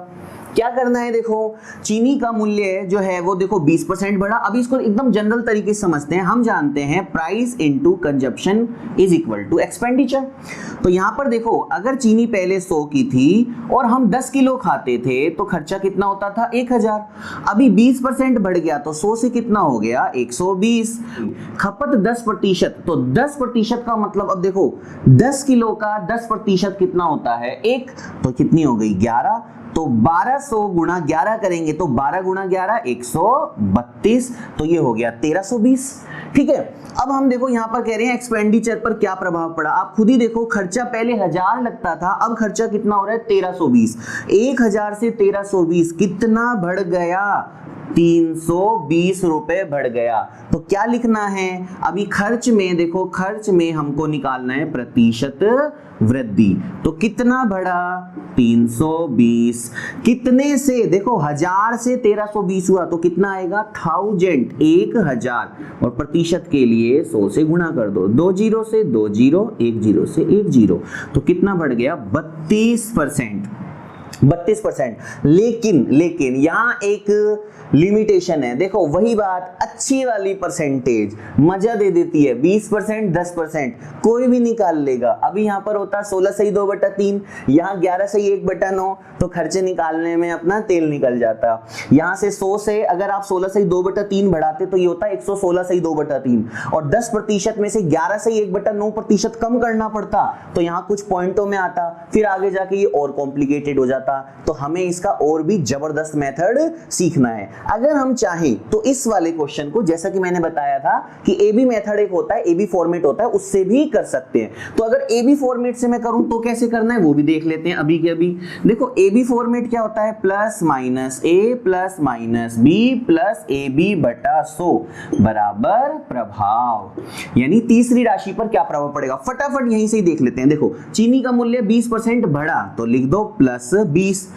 क्या करना है, देखो चीनी का मूल्य जो है वो देखो 20% बढ़ा। अभी इसको एकदम जनरल तरीके से समझते हैं। हम जानते हैं price into consumption is equal to expenditure. तो यहां पर देखो अगर चीनी पहले 100 की थी और हम 10 किलो खाते थे तो खर्चा कितना होता था 1000। अभी 20% बढ़ गया तो 100 से कितना हो गया 120। खपत 10%, तो 10% का मतलब अब देखो 10 किलो का 10% कितना होता है 1, तो कितनी हो गई 11। तो 1200 गुणा 11 करेंगे तो 12 गुणा 11 132, तो ये हो गया 1320। ठीक है, अब हम देखो यहां पर कह रहे हैं एक्सपेंडिचर पर क्या प्रभाव पड़ा। आप खुद ही देखो खर्चा पहले 1000 लगता था, अब खर्चा कितना हो रहा है 1320। 1000 से 1320 कितना बढ़ गया 320 रुपए बढ़ गया। तो क्या लिखना है अभी खर्च में, देखो खर्च में हमको निकालना है प्रतिशत वृद्धि। तो कितना बढ़ा 320, कितने से, देखो 1000 से 1320 हुआ तो कितना आएगा 1000 और प्रतिशत के लिए 100 से गुणा कर दो, 2 जीरो से 2 जीरो, 1 जीरो से 1 जीरो, तो कितना बढ़ गया 32%। 32%। लेकिन यहां एक लिमिटेशन है। देखो वही बात, अच्छी वाली परसेंटेज मजा दे देती है। 20%, 10% कोई भी निकाल लेगा। अभी यहां पर होता 16 सही 2/3, यहाँ 11 सही 1/9, तो खर्चे निकालने में अपना तेल निकल जाता। यहां से 100 से अगर आप 16 सही 2/3 बढ़ाते तो ये होता 116 सही 2/3, और 10% में से 11 सही 1/9% कम करना पड़ता, तो यहाँ कुछ पॉइंटों में आता, फिर आगे जाके ये और कॉम्प्लिकेटेड हो जाता। तो हमें इसका और भी जबरदस्त मेथड सीखना है। अगर हम चाहें तो इस वाले क्वेश्चन को, जैसा कि मैंने बताया था कि एबी मेथड एक होता है, एबी फॉर्मेट होता है, उससे भी कर सकते हैं। तो अगर एबी फॉर्मेट से मैं करूं तो कैसे करना है वो भी देख लेते हैं अभी के अभी। देखो एबी फॉर्मेट क्या होता है, plus minus A plus minus B plus A B बटा 100 बराबर प्रभाव, यानी तीसरी राशि पर क्या प्रभाव पड़ेगा। फटाफट यहीं से ही देख लेते हैं। देखो चीनी का मूल्य 20% बढ़ा तो लिख दो प्लस 20।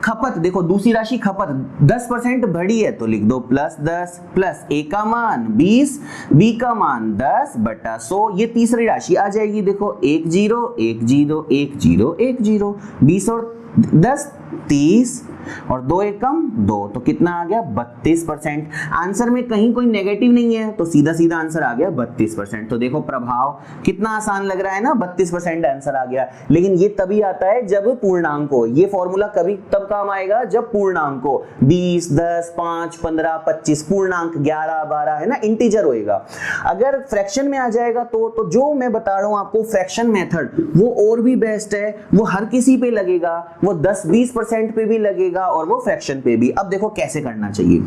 खपत, देखो दूसरी राशि खपत 10% बढ़ी है तो लिख दो प्लस 10, प्लस ए का मान 20, बी का मान 10 बटा 100, ये तीसरी राशि आ जाएगी। देखो 1 0 1 0 1 0 1 0, 20 और 10 30 और 2 एकम 2, तो कितना आ गया 32%। आंसर में कहीं कोई नेगेटिव नहीं है तो सीधा सीधा आंसर आ गया 32%। तो देखो प्रभाव कितना आसान लग रहा है ना, 32% आंसर आ गया। लेकिन ये तभी आता है जब पूर्णांक हो। ये फॉर्मूला कभी तब काम आएगा जब पूर्णांक हो, 20 10 5 15 25 पूर्णांक 11 12 है ना, इंटीजर होएगा। अगर फ्रैक्शन में आ जाएगा तो जो मैं बता रहा हूं आपको फ्रैक्शन मेथड, वो और भी बेस्ट है। वो हर किसी पे लगेगा, वो 10-20% पे भी लगेगा और वो फ्रैक्शन पे भी। अब देखो कैसे करना चाहिए।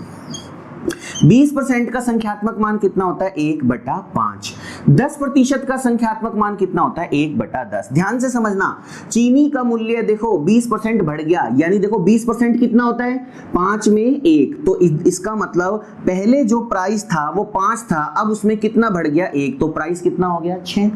20% का संख्यात्मक मान कितना होता है 1/5। 10% का संख्यात्मक मान कितना होता है 1/10। ध्यान से समझना, चीनी का मूल्य देखो 20% बढ़ गया, यानी देखो 20% कितना होता है 5 में 1, तो इसका मतलब पहले जो प्राइस था वो 5 था, अब उसमें कितना बढ़ गया 1, तो प्राइस कितना हो गया 6।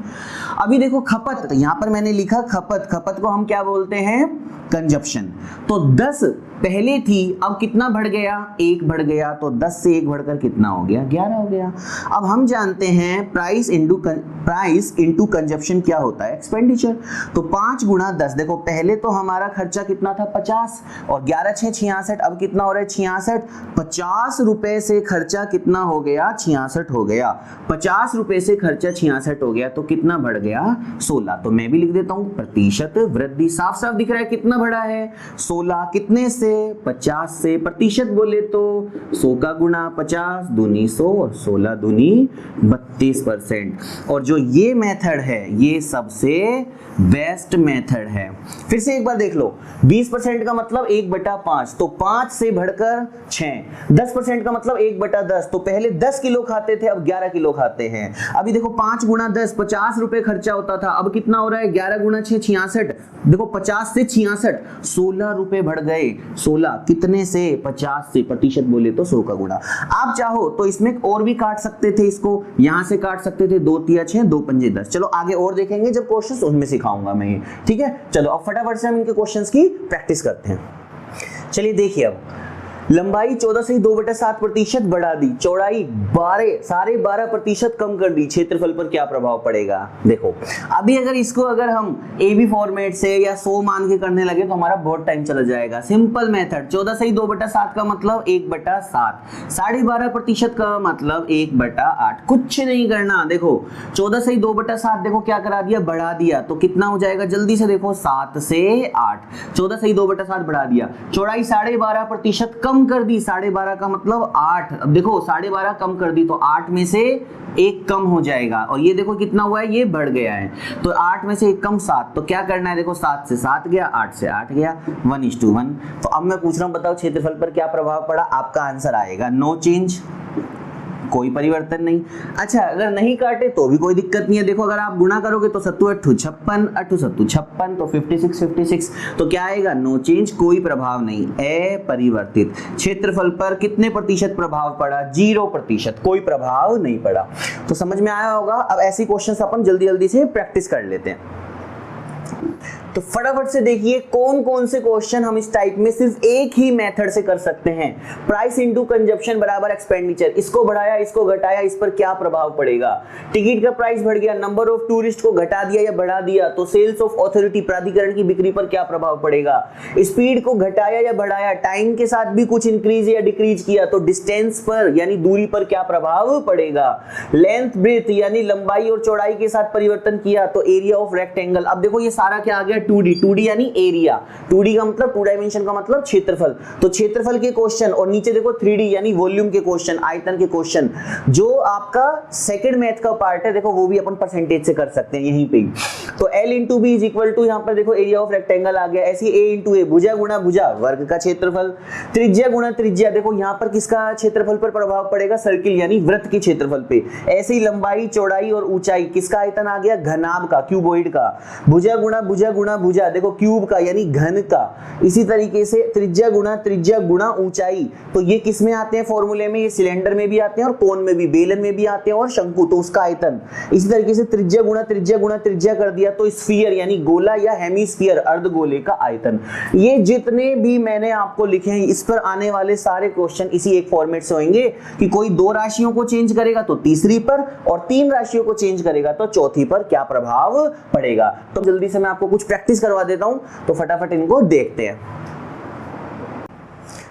अभी देखो खपत, यहां पर मैंने लिखा खपत, खपत को हम क्या बोलते हैं कंजप्शन। तो 10 पहले थी, अब कितना बढ़ गया 1 बढ़ गया, तो 10 से 1 बढ़कर कितना हो गया 11 हो गया। अब हम जानते हैं प्राइस इनटू कंजप्शन क्या होता है एक्सपेंडिचर। तो 5 गुणा 10, देखो पहले तो हमारा खर्चा कितना था 50 और 11 6 66, अब कितना हो रहा है 66। 50 रुपए से खर्चा कितना हो गया 66 हो गया। 50 रुपए से खर्चा 66 हो गया तो कितना बढ़ गया 16। तो मैं भी लिख देता हूं प्रतिशत वृद्धि। साफ साफ दिख रहा है कितना बढ़ा है 16, कितने से 50 से। प्रतिशत बोले तो 100 का गुणा 50 दूनी 100 और 16 दूनी 32%। और जो ये मेथड है ये सबसे बेस्ट मेथड है। फिर से एक बार देख लो, 20% का मतलब 1/5, तो 5 से बढ़कर 6। 10% का मतलब 1/10, तो पहले 10 किलो खाते थे अब 11 किलो खाते हैं। अभी देखो 5 गुणा 10 50 रुपए खर्चा होता था, अब कितना हो रहा है 11 गुणा 6 66। देखो 50 से 66 16 रुपए बढ़ गए। 16 कितने से 50 से, प्रतिशत बोले तो 100 का गुणा। आप चाहो तो इसमें और भी काट सकते थे, इसको यहां से काट सकते थे, 2 3 6 2 5 10। चलो आगे और देखेंगे जब क्वेश्चंस, उसमें सिखाऊंगा मैं ये, ठीक है। चलो अब फटाफट से हम इनके क्वेश्चंस की प्रैक्टिस करते हैं। चलिए देखिए, अब लंबाई 14 से 2/7% बढ़ा दी, चौड़ाई 12.5% कम कर दी, क्षेत्रफल पर क्या प्रभाव पड़ेगा? देखो अभी अगर इसको अगर हम ए बी फॉर्मेट से या 100 मान के करने लगे तो हमारा बहुत टाइम चला जाएगा। सिंपल मेथड, 14 से 2/7 का मतलब 1/7, 12.5% का मतलब 1/8, कुछ नहीं करना। देखो 14 से 2/7 देखो क्या करा दिया, बढ़ा दिया, तो कितना हो जाएगा जल्दी से देखो 7 से 8, 14 से 2/7 बढ़ा दिया, चौड़ाई 12.5% कम कर दी, 12.5 का मतलब 8, अब देखो 12.5 कम कर दी तो 8 में से 1 कम हो जाएगा, और ये देखो कितना हुआ है, ये बढ़ गया है, तो 8 में से 1 कम 7, तो क्या करना है देखो 7 से 7 गया, 8 से 8 गया, 1:1। तो अब मैं पूछ रहा हूं बताओ क्षेत्रफल पर क्या प्रभाव पड़ा? आपका आंसर आएगा नो चेंज, कोई परिवर्तन नहीं। अच्छा अगर नहीं काटे तो भी कोई दिक्कत नहीं है, देखो अगर आप गुणा करोगे तो 7 8 56, 8 7 56, तो 56, तो क्या आएगा? नो चेंज, कोई प्रभाव नहीं, अपरिवर्तित। क्षेत्रफल पर कितने प्रतिशत प्रभाव पड़ा? 0%, कोई प्रभाव नहीं पड़ा। तो समझ में आया होगा। अब ऐसी क्वेश्चंस अपन जल्दी जल्दी से प्रैक्टिस कर लेते हैं। तो फटाफट से देखिए कौन कौन से क्वेश्चन हम इस टाइप में सिर्फ एक ही मेथड से कर सकते हैं। प्राइस इनटू कंजप्शन बराबर एक्सपेंडिचर, इसको बढ़ाया इसको घटाया, इस पर क्या प्रभाव पड़ेगा? टिकट का प्राइस बढ़ गया, नंबर ऑफ टूरिस्ट को घटा दिया या बढ़ा दिया तो सेल्स ऑफ अथॉरिटी प्राधिकरण की बिक्री पर क्या प्रभाव पड़ेगा? स्पीड को घटाया या बढ़ाया, टाइम के साथ भी कुछ इंक्रीज या डिक्रीज किया तो डिस्टेंस पर यानी दूरी पर क्या प्रभाव पड़ेगा? लेंथ ब्रेथ यानी लंबाई और चौड़ाई के साथ परिवर्तन किया तो एरिया ऑफ रेक्टेंगल। अब देखो ये सारा क्या आ गया? 2D यानी एरिया, 2D का मतलब 2 डायमेंशन का मतलब क्षेत्रफल, तो क्षेत्रफल के क्वेश्चन, और नीचे देखो 3D यानी वॉल्यूम के क्वेश्चन, आयतन के क्वेश्चन। जो आपका सेकंड मैथ का पार्ट है देखो वो भी अपन परसेंटेज से कर सकते हैं यहीं पे। तो L into B is equal to, यहाँ पर देखो एरिया ऑफ रेक्टेंगल आ गया, ऐसी A इंटू ए, भुजा गुणा भुजा वर्ग का क्षेत्रफल, त्रिज्या गुणा त्रिज्या, देखो यहाँ पर किसका क्षेत्रफल पर प्रभाव पड़ेगा? सर्किल यानी वृत्त के क्षेत्रफल पे। ऐसे ही लंबाई चौड़ाई और ऊंचाई, किसका आयतन आ गया? घनाभ का, क्यूबॉइड का। भुजा गुणा भुजा गुणा भुजा, देखो क्यूब का यानी घन का। इसी तरीके से त्रिज्या गुणा ऊंचाई, तो ये किस में आते हैं फॉर्मूले में? ये सिलेंडर में भी आते हैं और कोन में भी, बेलन में भी आते हैं और शंकु, तो उसका आयतन। इसी तरीके से त्रिज्या गुणा त्रिज्या कर दिया तो स्फीयर यानी गोला या हेमिस्फीयर अर्धगोले का आयतन। ये जितने भी मैंने आपको लिखे हैं इस पर आने वाले सारे क्वेश्चन इसी एक फॉर्मेट से होंगे कि कोई 2 राशियों को चेंज करेगा तो तीसरी पर, और 3 राशियों को चेंज करेगा तो चौथी पर क्या प्रभाव पड़ेगा। तो जल्दी से मैं आपको कुछ प्रैक्टिस करवा देता हूं, तो फटाफट इनको देखते हैं।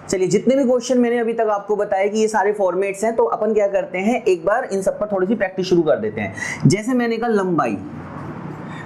चलिए जितने भी क्वेश्चन मैंने अभी तक आपको बताया कि ये सारे फॉर्मेट्स हैं, तो अपन क्या करते हैं एक बार इन सब पर थोड़ी सी प्रैक्टिस शुरू कर देते हैं। जैसे मैंने कहा लंबाई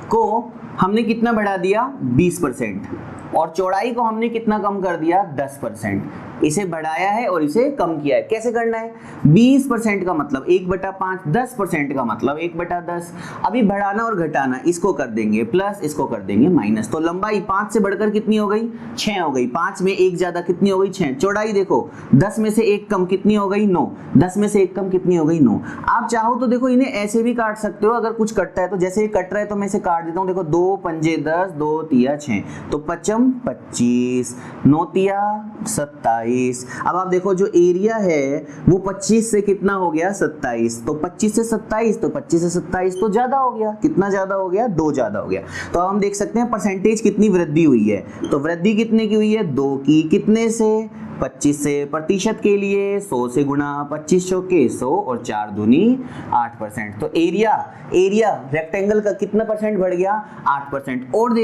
को हमने कितना बढ़ा दिया? 20%, और चौड़ाई को हमने कितना कम कर दिया? 10%। इसे बढ़ाया है और इसे कम किया है। कैसे करना है? 20% का मतलब 1/5, 10% का मतलब 1/10। अभी बढ़ाना और घटाना, इसको कर देंगे प्लस, इसको कर देंगे माइनस, तो लंबाई 5 से बढ़कर कितनी हो गई? 6 हो गई। 5 में 1 ज्यादा कितनी हो गई? 6। चौड़ाई देखो 10 में से 1 कम कितनी हो गई? 9। 10 में से 1 कम कितनी हो गई? 9। आप चाहो तो देखो इन्हें ऐसे भी काट सकते हो, अगर कुछ कटता है तो। जैसे ये कट रहा है तो मैं इसे काट देता हूँ, देखो 2 पंजे 10, 2 तिया 6, तो 55 25, 9 तिया 27। अब आप देखो जो एरिया है वो 25 से कितना हो गया? 27, तो 25 से 27, तो 25 से 27 तो ज्यादा हो गया। कितना ज्यादा हो गया? 2 ज्यादा हो गया। तो अब हम देख सकते हैं परसेंटेज कितनी वृद्धि हुई है, तो वृद्धि कितने की हुई है? 2 की। कितने से? 25 से। प्रतिशत के लिए 100 से गुणा, 25 के 100 और 4 दूनी 8%। तो एरिया रेक्टेंगल का कितना परसेंट बढ़ गया? 8%। और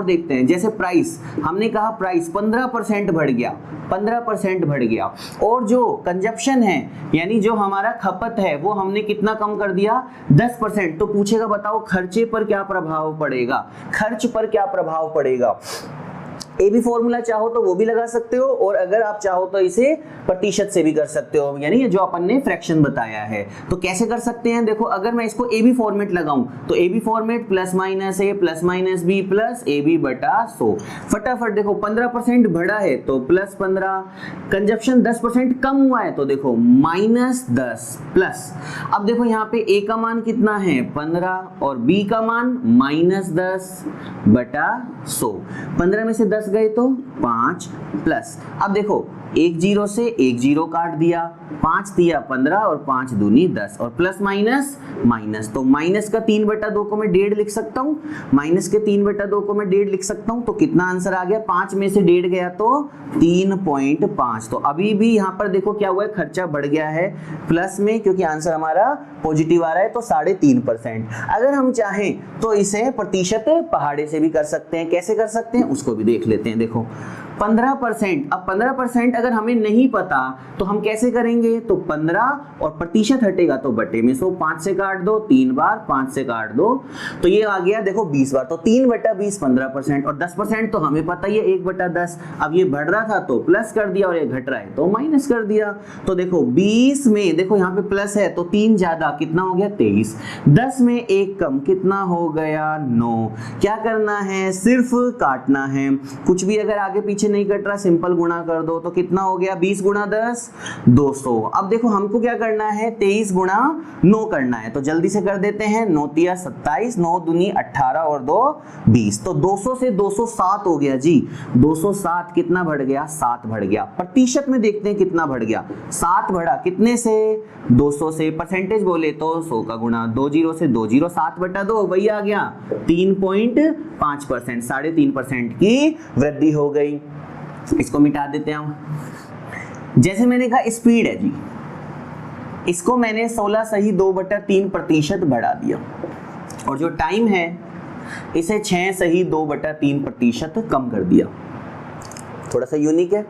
देखते हैं जैसे प्राइस, हमने कहा प्राइस 15% बढ़ गया, 15% बढ़ गया। और जो कंजप्शन है यानी जो हमारा खपत है वो हमने कितना कम कर दिया? 10%। तो पूछेगा बताओ खर्चे पर क्या प्रभाव पड़ेगा? खर्च पर क्या प्रभाव पड़ेगा? ए बी फॉर्मूला चाहो तो वो भी लगा सकते हो, और अगर आप चाहो तो इसे प्रतिशत से भी कर सकते हो, यानी जो अपन ने फ्रैक्शन बताया है। तो कैसे कर सकते हैं? देखो अगर मैं इसको ए बी फॉर्मेट लगाऊं तो A B format plus minus A plus minus B plus A B बटा 100। फटाफट देखो 15% बढ़ा है तो प्लस 15, कंजप्शन 10% कम हुआ है तो देखो माइनस 10 प्लस। अब देखो यहाँ पे ए का मान कितना है? 15, और बी का मान माइनस 10 बटा 100। 15 में से 10 प्लस गए तो 5 प्लस, अब देखो एक जीरो से एक जीरो काट दिया, 5 दिया 15 और 5 दूनी 10 और प्लस माइनस माइनस, तो माइनस का 3/2 को मैं 1.5 लिख सकता हूँ, माइनस के 3/2 को मैं 1.5 लिख सकता हूँ। तो कितना आंसर आ गया, 5 में से 1.5 गया तो 3.5। तो अभी भी यहाँ पर देखो क्या हुआ है, खर्चा बढ़ गया है प्लस में, क्योंकि आंसर हमारा पॉजिटिव आ रहा है तो 3.5%। अगर हम चाहें तो इसे प्रतिशत पहाड़े से भी कर सकते हैं। कैसे कर सकते हैं उसको भी देख लेते हैं। देखो 15%, अब 15% अगर हमें नहीं पता तो हम कैसे करेंगे, तो 15 और प्रतिशत हटेगा तो बटे में 100, 5 से काट दो 3 बार, 5 से काट दो तो ये आ गया देखो 20 बार, तो 3/20 15%, और 10% तो हमें पता ही है 1/10। अब ये बढ़ रहा था तो प्लस कर दिया और ये घट रहा है तो माइनस कर दिया। तो देखो 20 में देखो यहाँ पे प्लस है तो 3 ज्यादा कितना हो गया 23, 10 में 1 कम कितना हो गया 9। क्या करना है, सिर्फ काटना है, कुछ भी अगर आगे पीछे नहीं कट रहा सिंपल गुणा कर दो तो कितना हो गया 20 गुणा 10 200। अब देखो हमको क्या करना है 23 गुणा 9 करना है, तो जल्दी से कर देते हैं, 9 तिया 27, 9 दूनी 18 और 2 20, तो 200 से 207 हो गया जी। 207 कितना बढ़ गया 7 बढ़ गया। प्रतिशत में देखते हैं कितना बढ़ गया, 7 बढ़ा कितने से 200 से, परसेंटेज बोले तो 100 का गुणा 2 जीरो से 2 जीरो, 7/2 वही आ गया 3.5%, 3.5% की वृद्धि हो गई। इसको मिटा देते हैं हम। जैसे मैंने कहा स्पीड है जी, इसको मैंने 16 सही 2/3% बढ़ा दिया, और जो टाइम है इसे 6 सही 2/3% कम कर दिया। थोड़ा सा यूनिक है।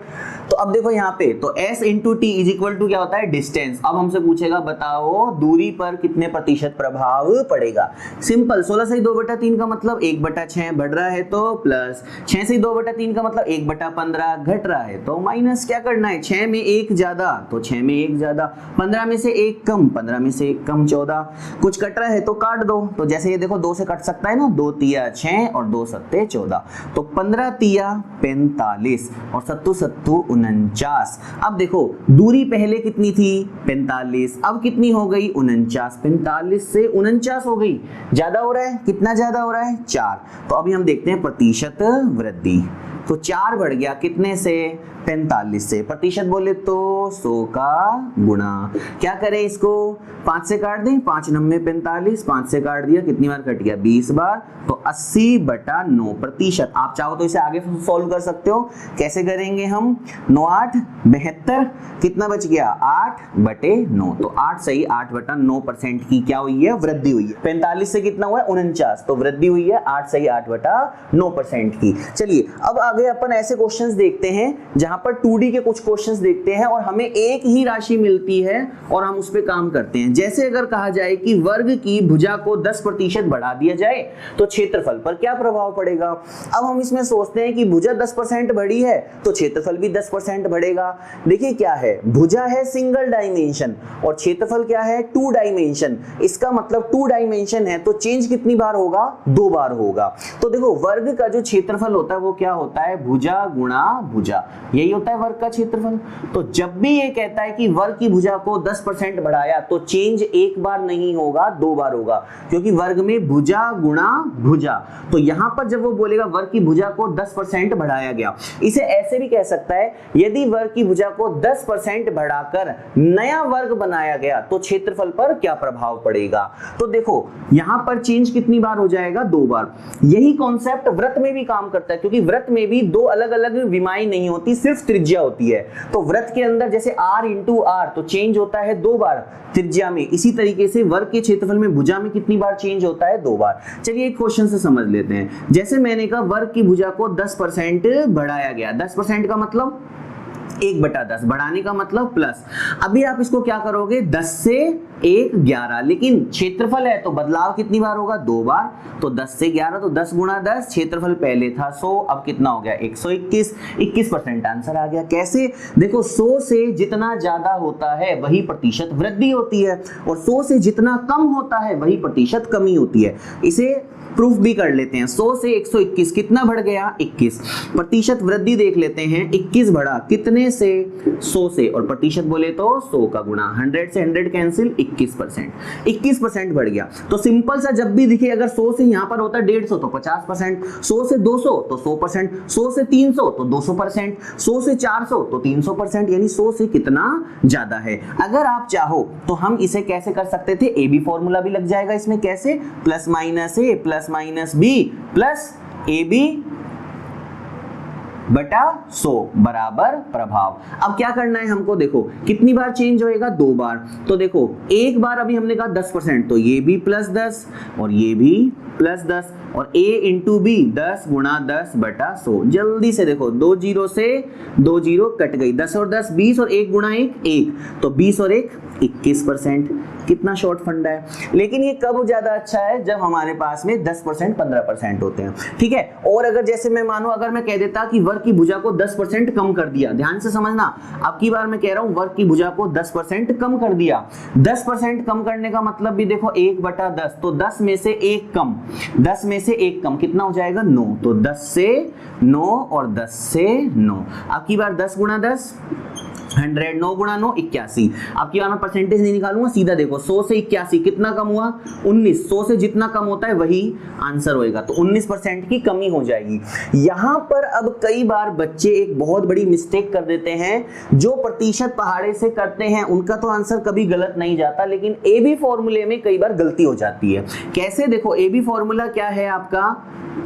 तो अब देखो यहाँ पे तो s into T is equal to क्या होता है डिस्टेंस। अब हमसे पूछेगा बताओ दूरी पर कितने प्रतिशत प्रभाव पड़ेगा। सिंपल 16 से 2/3 का मतलब 1/6 बढ़ रहा है तो प्लस, 6 से 2/3 का मतलब 1/15 घट रहा है तो माइनस। क्या करना है 6 में 1 ज्यादा तो 6 में 1 ज्यादा, 15 में से 1 कम 15 में से 1 कम 14, कुछ कट रहा है तो काट दो। तो जैसे ये देखो 2 से कट सकता है ना, 2 तिया 6 और 2 सत्ते 14, तो 15 तिया 45 और 7 सत्तू 49। अब देखो दूरी पहले कितनी थी 45, अब कितनी हो गई 49, 45 से 49 हो गई। ज्यादा हो रहा है, कितना ज्यादा हो रहा है 4। तो अभी हम देखते हैं प्रतिशत वृद्धि, तो 4 बढ़ गया कितने से 45 से, प्रतिशत बोले तो 100 का गुणा। क्या करें इसको 5 से काट दें, 5 9 45, 5 से काट दिया कितनी बार कट गया 20 बार, तो 80/9 प्रतिशत। आप चाहो तो इसे आगे सॉल्व कर सकते हो। कैसे करेंगे हम 9 8 72, कितना बच गया 8/9, तो 8 सही 8/9% की क्या हुई है वृद्धि हुई है। 45 से कितना हुआ है 49, तो वृद्धि हुई है 8 सही 8/9% की। चलिए अब आगे अपन ऐसे क्वेश्चंस देखते हैं जहां पर 2D के कुछ क्वेश्चंस देखते हैं और हमें एक ही राशि मिलती है और हम उस पे काम करते हैं। जैसे अगर कहा जाए कि वर्ग की भुजा को 10% बढ़ा दिया जाए तो क्षेत्रफल पर क्या प्रभाव पड़ेगा। अब हम इसमें सोचते हैं कि भुजा 10% बढ़ी है तो क्षेत्रफल भी 10% बढ़ेगा। देखिए क्या है, भुजा है सिंगल डायमेंशन और क्षेत्रफल क्या है 2 डायमेंशन। इसका मतलब 2 डायमेंशन है तो चेंज कितनी बार होगा 2 बार होगा। तो देखो वर्ग का जो क्षेत्रफल होता है वो क्या होता है भुजा गुणा भुजा, यही होता है वर्ग का क्षेत्रफल। तो जब भी ये कहता है कि वर्ग की भुजा को 10% बढ़ाया तो चेंज एक बार नहीं होगा 2 बार होगा, क्योंकि वर्ग में भुजा गुणा भुजा। तो यहां पर जब वो बोलेगा वर्ग की भुजा को 10% बढ़ाया गया, इसे ऐसे भी कह सकता है यदि वर्ग की भुजा को 10% बढ़ाकर नया वर्ग बनाया गया तो क्षेत्रफल पर क्या प्रभाव पड़ेगा। तो देखो यहां पर चेंज कितनी बार हो जाएगा 2 बार। यही कॉन्सेप्ट वृत्त में भी काम करता है, क्योंकि वृत्त में भी 2 अलग अलग विमाएं नहीं होती, सिर्फ त्रिज्या होती है। तो वृत्त के अंदर जैसे r इंटू r तो चेंज होता है 2 बार त्रिज्या में, इसी तरीके से वर्ग के क्षेत्रफल में भुजा में कितनी बार चेंज होता है 2 बार। चलिए एक क्वेश्चन से समझ लेते हैं। जैसे मैंने कहा वर्ग की भुजा को 10% बढ़ाया गया, 10% का मतलब 1/10, बढ़ाने का मतलब प्लस। अभी आप इसको क्या करोगे 10 से 1 11, लेकिन क्षेत्रफल है तो बदलाव कितनी बार होगा 2 बार। तो 10 से 11 तो 10 गुणा 10, क्षेत्रफल पहले था 100, अब कितना हो गया 121, 21% आंसर आ गया। कैसे देखो 100 से जितना ज्यादा होता है वही प्रतिशत वृद्धि होती है और 100 से जितना कम होता है वही प्रतिशत कमी होती है। इसे प्रूफ भी कर लेते हैं। 100 से 121 कितना बढ़ गया 21, प्रतिशत वृद्धि देख लेते हैं 21 बढ़ा कितने से 100 से, और प्रतिशत बोले तो 100 का गुणा, 100 से 100 कैंसिल 21%। 21% बढ़ गया। तो सिंपल सा जब भी दिखे, अगर 100 से यहाँ पर होता है 150 तो 50%, 100 से 200 तो 100%, 100 से 300 तो 200%, 100 से 400 तो 300%, यानी 100 से कितना ज्यादा है। अगर आप चाहो तो हम इसे कैसे कर सकते थे, ए बी फॉर्मूला भी लग जाएगा इसमें। कैसे, plus minus A plus minus B plus A B बटा 100 बराबर प्रभाव। अब क्या करना है हमको, देखो कितनी बार चेंज होएगा, 2 बार। तो देखो एक बार अभी हमने कहा 10%, तो ये भी प्लस 10 और ये भी प्लस 10 और a इंटू बी 10 गुणा 10 बटा 100। जल्दी से देखो, 2 जीरो से 2 जीरो कट गई, 10 और 10 20 और 1 गुणा 1 1, तो 20 और 1 21%। कितना शॉर्ट फंडा है। लेकिन ये कब ज्यादा अच्छा है, जब हमारे पास में 10% 15% होते हैं, ठीक है। और अगर जैसे मैं मानो, अगर मैं कह देता कि वर्ग की भुजा को 10% कम कर दिया, ध्यान से समझना, अब की बार मैं कह रहा हूं वर्ग की भुजा को 10% कम कर दिया। 10% कम करने का मतलब भी देखो 1/10, तो 10 में से 1 कम, 10 में से 1 कम कितना हो जाएगा, 9। तो 10 से 9 और 10 से 9। अब की बार 10 गुणा 10 100, 9 गुणा 9 81। अब की बार मैं परसेंटेज नहीं निकालूंगा, सीधा देखो 100 से 81 कितना कम हुआ, 19। 100 से जितना कम होता है वही आंसर होएगा, तो 19% की कमी हो जाएगी। यहां पर अब कई बार बच्चे एक बहुत बड़ी मिस्टेक कर देते हैं, जो प्रतिशत पहाड़े से करते हैं उनका तो आंसर कभी गलत नहीं जाता, लेकिन ए बी फॉर्मूले में कई बार गलती हो जाती है। कैसे, देखो ए बी फॉर्मूला क्या है आपका,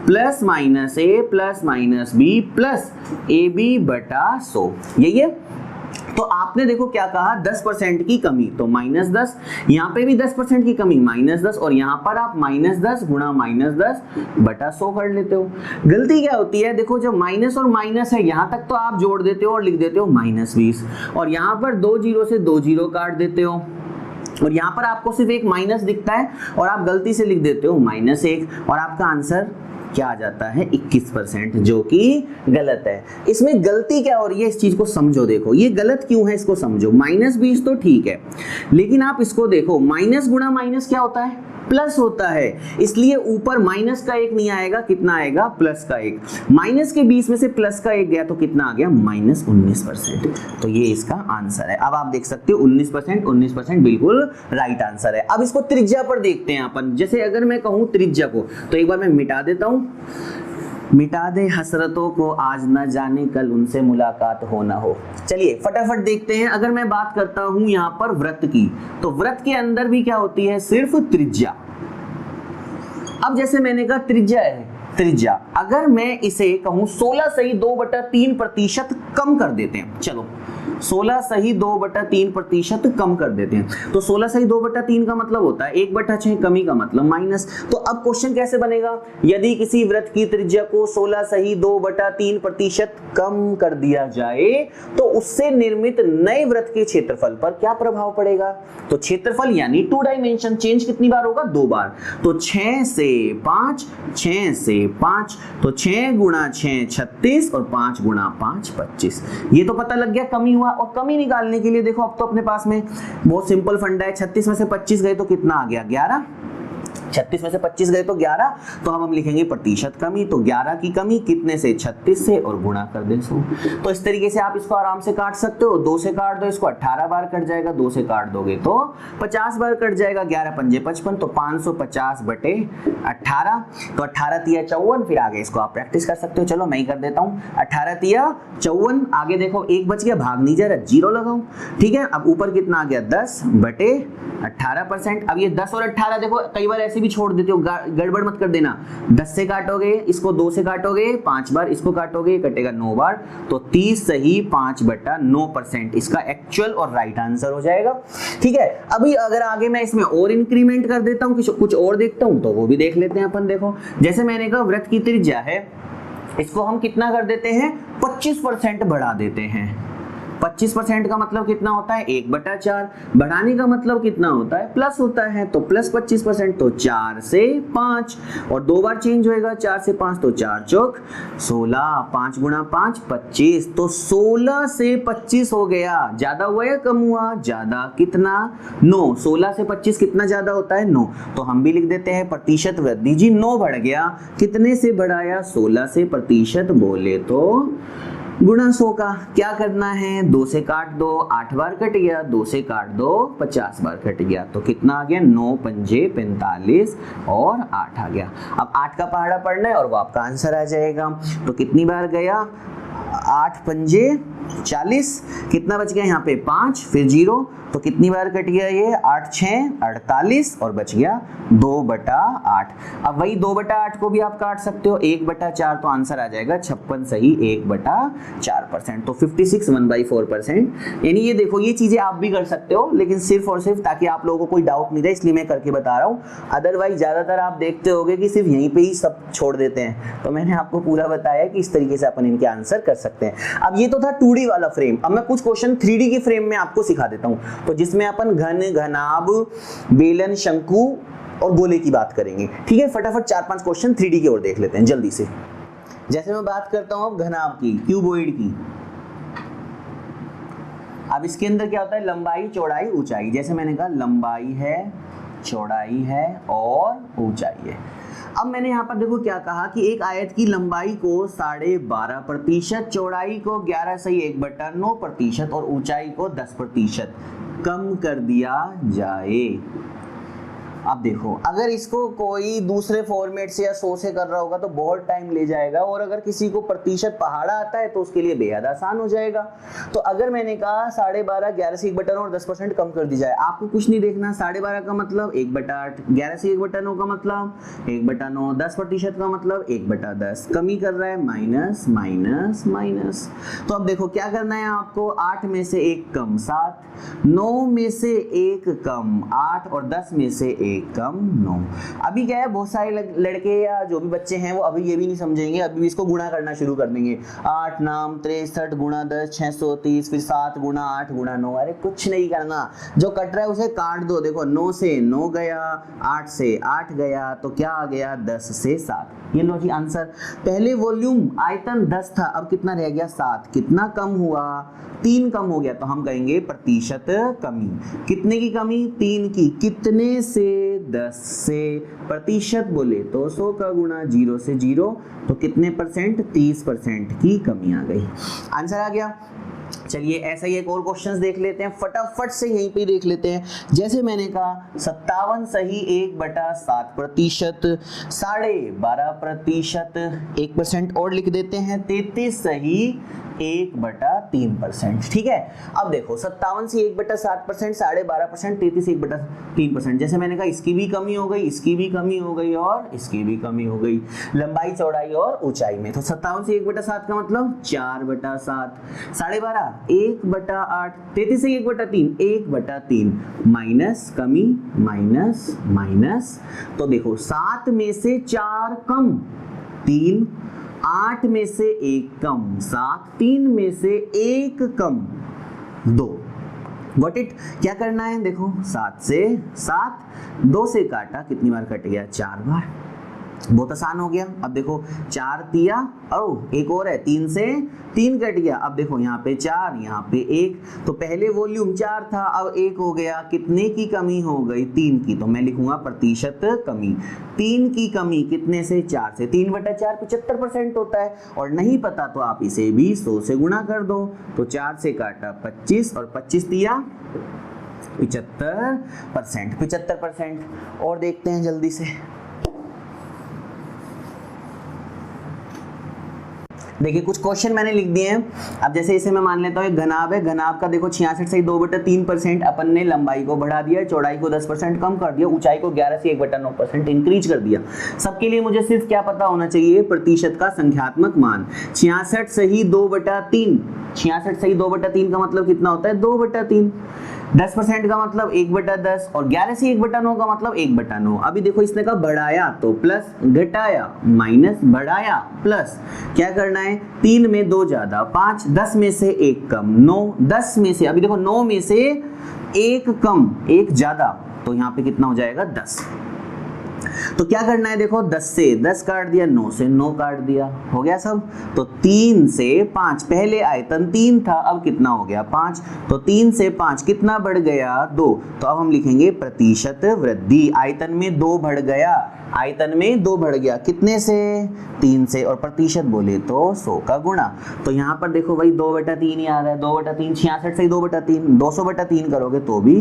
plus minus A plus minus B plus A B बटा 100, यही है। तो आपने देखो क्या कहा, 10% की कमी, तो -10, यहाँ पे भी 10% की कमी -10, और यहाँ पर आप -10 गुणा -10 बटा 100 कर लेते हो। गलती क्या होती है, देखो जब माइनस और माइनस है यहाँ तक तो आप जोड़ देते हो और लिख देते हो -20, और यहाँ पर 2 जीरो से 2 जीरो काट देते हो, और यहाँ पर आपको सिर्फ एक माइनस दिखता है और आप गलती से लिख देते हो -1, और आपका आंसर क्या आ जाता है 21%, जो कि गलत है। इसमें गलती क्या हो रही है, इस चीज को समझो। देखो ये गलत क्यों है, इसको समझो। -20 तो ठीक है, लेकिन आप इसको देखो, माइनस गुणा माइनस क्या होता है, प्लस होता है, इसलिए ऊपर माइनस का 1 नहीं आएगा, कितना आएगा, प्लस का 1। माइनस के 20 में से प्लस का 1 गया तो कितना आ गया, -19%। तो ये इसका आंसर है। अब आप देख सकते हो 19% बिल्कुल राइट आंसर है। अब इसको त्रिज्या पर देखते हैं अपन। जैसे अगर मैं कहूं त्रिज्या को, तो एक बार मैं मिटा देता हूं, मिटा दे हसरतों को आज न जाने कल उनसे मुलाकात हो ना हो। चलिए फटाफट देखते हैं। अगर मैं बात करता हूं यहां पर वृत्त की, तो वृत्त के अंदर भी क्या होती है, सिर्फ त्रिज्या। अब जैसे मैंने कहा त्रिज्या है, त्रिज्या अगर मैं इसे कहूं 16 सही 2/3% कम कर देते हैं, चलो 16 सही 2/3% कम कर देते हैं, तो 16 सही 2/3 का मतलब होता है 1/6, कमी का मतलब माइनस। तो अब क्वेश्चन कैसे बनेगा, यदि किसी वृत्त की त्रिज्या को 16 सही 2/3% कम कर दिया जाए तो उससे निर्मित नए वृत्त के क्षेत्रफल पर क्या प्रभाव पड़ेगा। तो क्षेत्रफल यानी 2 डायमेंशन चेंज कितनी बार होगा, 2 बार। तो 6 से 5, 6 से 5, तो 6 गुणा 6 36 और 5 गुणा 5 25। ये तो पता लग गया कमी हुआ। और कमी निकालने के लिए देखो अब तो अपने पास में बहुत सिंपल फंडा है, 36 में से 25 गए तो कितना आ गया, 11। 36 में से 25 गए तो 11, तो हम लिखेंगे प्रतिशत कमी। तो 11 की कमी कितने से, 36 से, और गुणा कर दे 100। तो इस तरीके से आप इसको आराम से काट सकते हो। 2 से काट दो इसको, 18 बार कट जाएगा। 2 से काट दोगे तो 50 बार कट जाएगा। 11 पंजे 55, तो 550/18, तो 18 तिया 54। फिर आगे इसको आप प्रैक्टिस कर सकते हो। चलो मैं ही कर देता हूँ, 18 तिया 54। आगे देखो 1 बच गया, भाग नहीं जा रहा, 0 लगाओ, ठीक है। अब ऊपर कितना आ गया, 10/18%। अब ये 10 और 18 देखो कई बार ऐसे भी छोड़ देते हो, गड़बड़ मत कर देना। 10 से काटोगे इसको, 2 से काटोगे 5 बार, इसको काटोगे कटेगा 9 बार, तो 30 सही 5/9% इसका एक्चुअल और राइट आंसर हो जाएगा, ठीक है। अभी अगर आगे मैं इसमें और इंक्रीमेंट कर देता हूं, कुछ और देखता हूं, तो वो भी देख लेते हैं अपन। देखो जैसे मैंने कहा वृत्त की त्रिज्या है, इसको हम कितना कर देते हैं, 25% बढ़ा देते हैं। 25% का मतलब कितना होता है, 1/4। बढ़ाने का मतलब कितना होता है, प्लस होता है, तो प्लस 25%, तो 4 से 5, और 2 बार चेंज होएगा, 4 से 5, तो 4 चौक 16, 5 गुणा 5 25, तो 16 से 25 हो गया। ज्यादा हुआ या कम हुआ, ज्यादा, कितना, 9। 16 से 25 कितना ज्यादा होता है, 9। तो हम भी लिख देते हैं प्रतिशत वृद्धि जी 9 बढ़ गया। कितने से बढ़ाया, 16 से, प्रतिशत बोले तो गुणा 100 का क्या करना है, 2 से काट दो, 8 बार कट गया, 2 से काट दो, 50 बार कट गया, तो कितना आ गया, 9 पंजे 45 और 8 आ गया। अब 8 का पहाड़ा पढ़ना है और वो आपका आंसर आ जाएगा। तो कितनी बार गया, 8 पंजे 40, कितना बच गया यहाँ पे 5, फिर 0, तो कितनी बार कट गया ये, 8 6 48 और बच गया 2/8। अब वही 2/8 को भी आप काट सकते हो, 1/4, तो आंसर आ जाएगा 56 सही 1/4%। तो 56 1/4%। यानी ये देखो, ये चीजें आप भी कर सकते हो, लेकिन सिर्फ और सिर्फ ताकि आप लोगों को कोई डाउट नहीं रहे इसलिए मैं करके बता रहा हूँ। अदरवाइज ज्यादातर आप देखते होगे कि सिर्फ यहीं पे ही सब छोड़ देते हैं, तो मैंने आपको पूरा बताया कि इस तरीके से अपन इनके आंसर कर सकते हैं। अब ये तो था 2D वाला फ्रेम, अब मैं कुछ क्वेश्चन 3D के फ्रेम में आपको सिखा देता हूँ, तो जिसमें अपन घन, घनाभ, बेलन, शंकु और गोले की बात करेंगे। ठीक है, फटाफट 4-5 क्वेश्चन 3D की ओर देख लेते हैं जल्दी से। जैसे मैं बात करता हूं अब घनाभ की, क्यूबॉइड की। अब इसके अंदर क्या होता है, लंबाई, चौड़ाई, ऊंचाई। जैसे मैंने कहा लंबाई है, चौड़ाई है और ऊंचाई है। अब मैंने यहाँ पर देखो क्या कहा कि एक आयत की लंबाई को 12.5%, चौड़ाई को 11 सही 1/9% और ऊंचाई को 10% कम कर दिया जाए। अब देखो, अगर इसको कोई दूसरे फॉर्मेट से या 100 से कर रहा होगा तो बहुत टाइम ले जाएगा, और अगर किसी को प्रतिशत पहाड़ा आता है तो उसके लिए बेहद आसान हो जाएगा। तो अगर मैंने कहा 12.5, 11 से 1/9 और 10% कम कर दी जाए, आपको कुछ नहीं देखना, 12.5 का मतलब 1/8, 11 से 1/9 का मतलब 1/9, 10% का मतलब 1/10, कमी कर रहा है माइनस माइनस माइनस। तो अब देखो क्या करना है आपको, 8 में से 1 कम 7, 9 में से 1 कम 8 और 10 में से 1 कम 9। अभी क्या है, बहुत सारे लड़के या जो भी बच्चे हैं वो अभी ये भी नहीं समझेंगे, अभी भी इसको गुणा करना शुरू कर देंगे। 8 नाम 63 गुणा 10 630, फिर 7 गुणा 8 गुणा 9। अरे कुछ नहीं करना, जो कट रहा है उसे काट दो। देखो 9 से 9 गया, 8 से 8 गया, तो क्या आ गया 10 से 7। ये लो जी आंसर। पहले वॉल्यूम आयतन 10 था, अब कितना रह गया 7। कितना कम हुआ, 3 कम हो गया, तो हम कहेंगे प्रतिशत कमी। कितने की कमी, 3 की। कितने से, 10 से। प्रतिशत बोले तो 100 का गुणा 0 से 0, तो कितने परसेंट, 30% की कमी आ गई। आंसर आ गया। चलिए ऐसा ही एक और क्वेश्चंस देख लेते हैं, फटाफट से यहीं पे देख लेते हैं। जैसे मैंने कहा 57 सही 1/7%, 12.5%, 1% और लिख देते हैं, 33 सही 1/3%। ठीक है, अब देखो 57 से 1/7%, 12.5%, 33 1/3%। जैसे मैंने कहा इसकी भी कमी हो गई, इसकी भी कमी हो गई और इसकी भी कमी हो गई, लंबाई, चौड़ाई और ऊंचाई में। तो 57 से 1/7 का मतलब 4/7, 12.5 1/8, 33 से 1/3 1/3, माइनस कमी माइनस माइनस। तो देखो 7 में से 4 कम 3, 8 में से 1 कम 7, 3 में से 1 कम 2। Got it? क्या करना है, देखो 7 से 7, 2 से काटा, कितनी बार कट गया 4 बार। बहुत आसान हो गया। अब देखो 4 दिया, और एक और है 3 से 3 कट गया। अब देखो यहाँ पे 4, यहाँ पे 1, तो पहले वॉल्यूम 4 था, अब 1 हो गया। कितने की कमी हो गई, 3 की, तो मैं लिखूंगा प्रतिशत कमी। 3 की कमी कितने से, 4 से। 3/4 75% होता है, और नहीं पता तो आप इसे भी 100 से गुणा कर दो। तो 4 से काटा 25 और 25 दिया 75%। 75% और देखते हैं जल्दी से। देखिए कुछ क्वेश्चन मैंने लिख दिए हैं। अब जैसे इसे मैं मान लेता हूँ एक घनाभ है, घनाभ का देखो 66 सही 2/3%, अपन ने लंबाई को बढ़ा दिया, चौड़ाई को 10% कम कर दिया, ऊंचाई को 11 से 1/9% इंक्रीज कर दिया। सबके लिए मुझे सिर्फ क्या पता होना चाहिए, प्रतिशत का संख्यात्मक मान। 66 सही 2/3, 66 सही 2/3 का मतलब कितना होता है 2/3। 10% का मतलब 1/10, और 11 से 1/9 का मतलब 1/9। अभी देखो इसने कहा बढ़ाया तो प्लस, घटाया माइनस, बढ़ाया प्लस। क्या करना है, 3 में 2 ज्यादा 5, 10 में से 1 कम 9, 10 में से, अभी देखो 9 में से 1 कम 1 ज्यादा, तो यहाँ पे कितना हो जाएगा 10। तो क्या करना है, देखो 10 से 10 काट दिया, 9 से 9 काट दिया, हो गया सब। तो 3 से 5, पहले आयतन 3 था, अब कितना हो गया 5, तो 3 से 5 कितना बढ़ गया 2। तो अब हम लिखेंगे प्रतिशत वृद्धि, आयतन में 2 बढ़ गया, आयतन में 2 बढ़ गया, कितने से 3 से, और प्रतिशत बोले तो 100 का गुणा। तो यहाँ पर देखो भाई 2/3 ही आ रहा है, 2/3 66 सही 2/3, 200/3 करोगे तो भी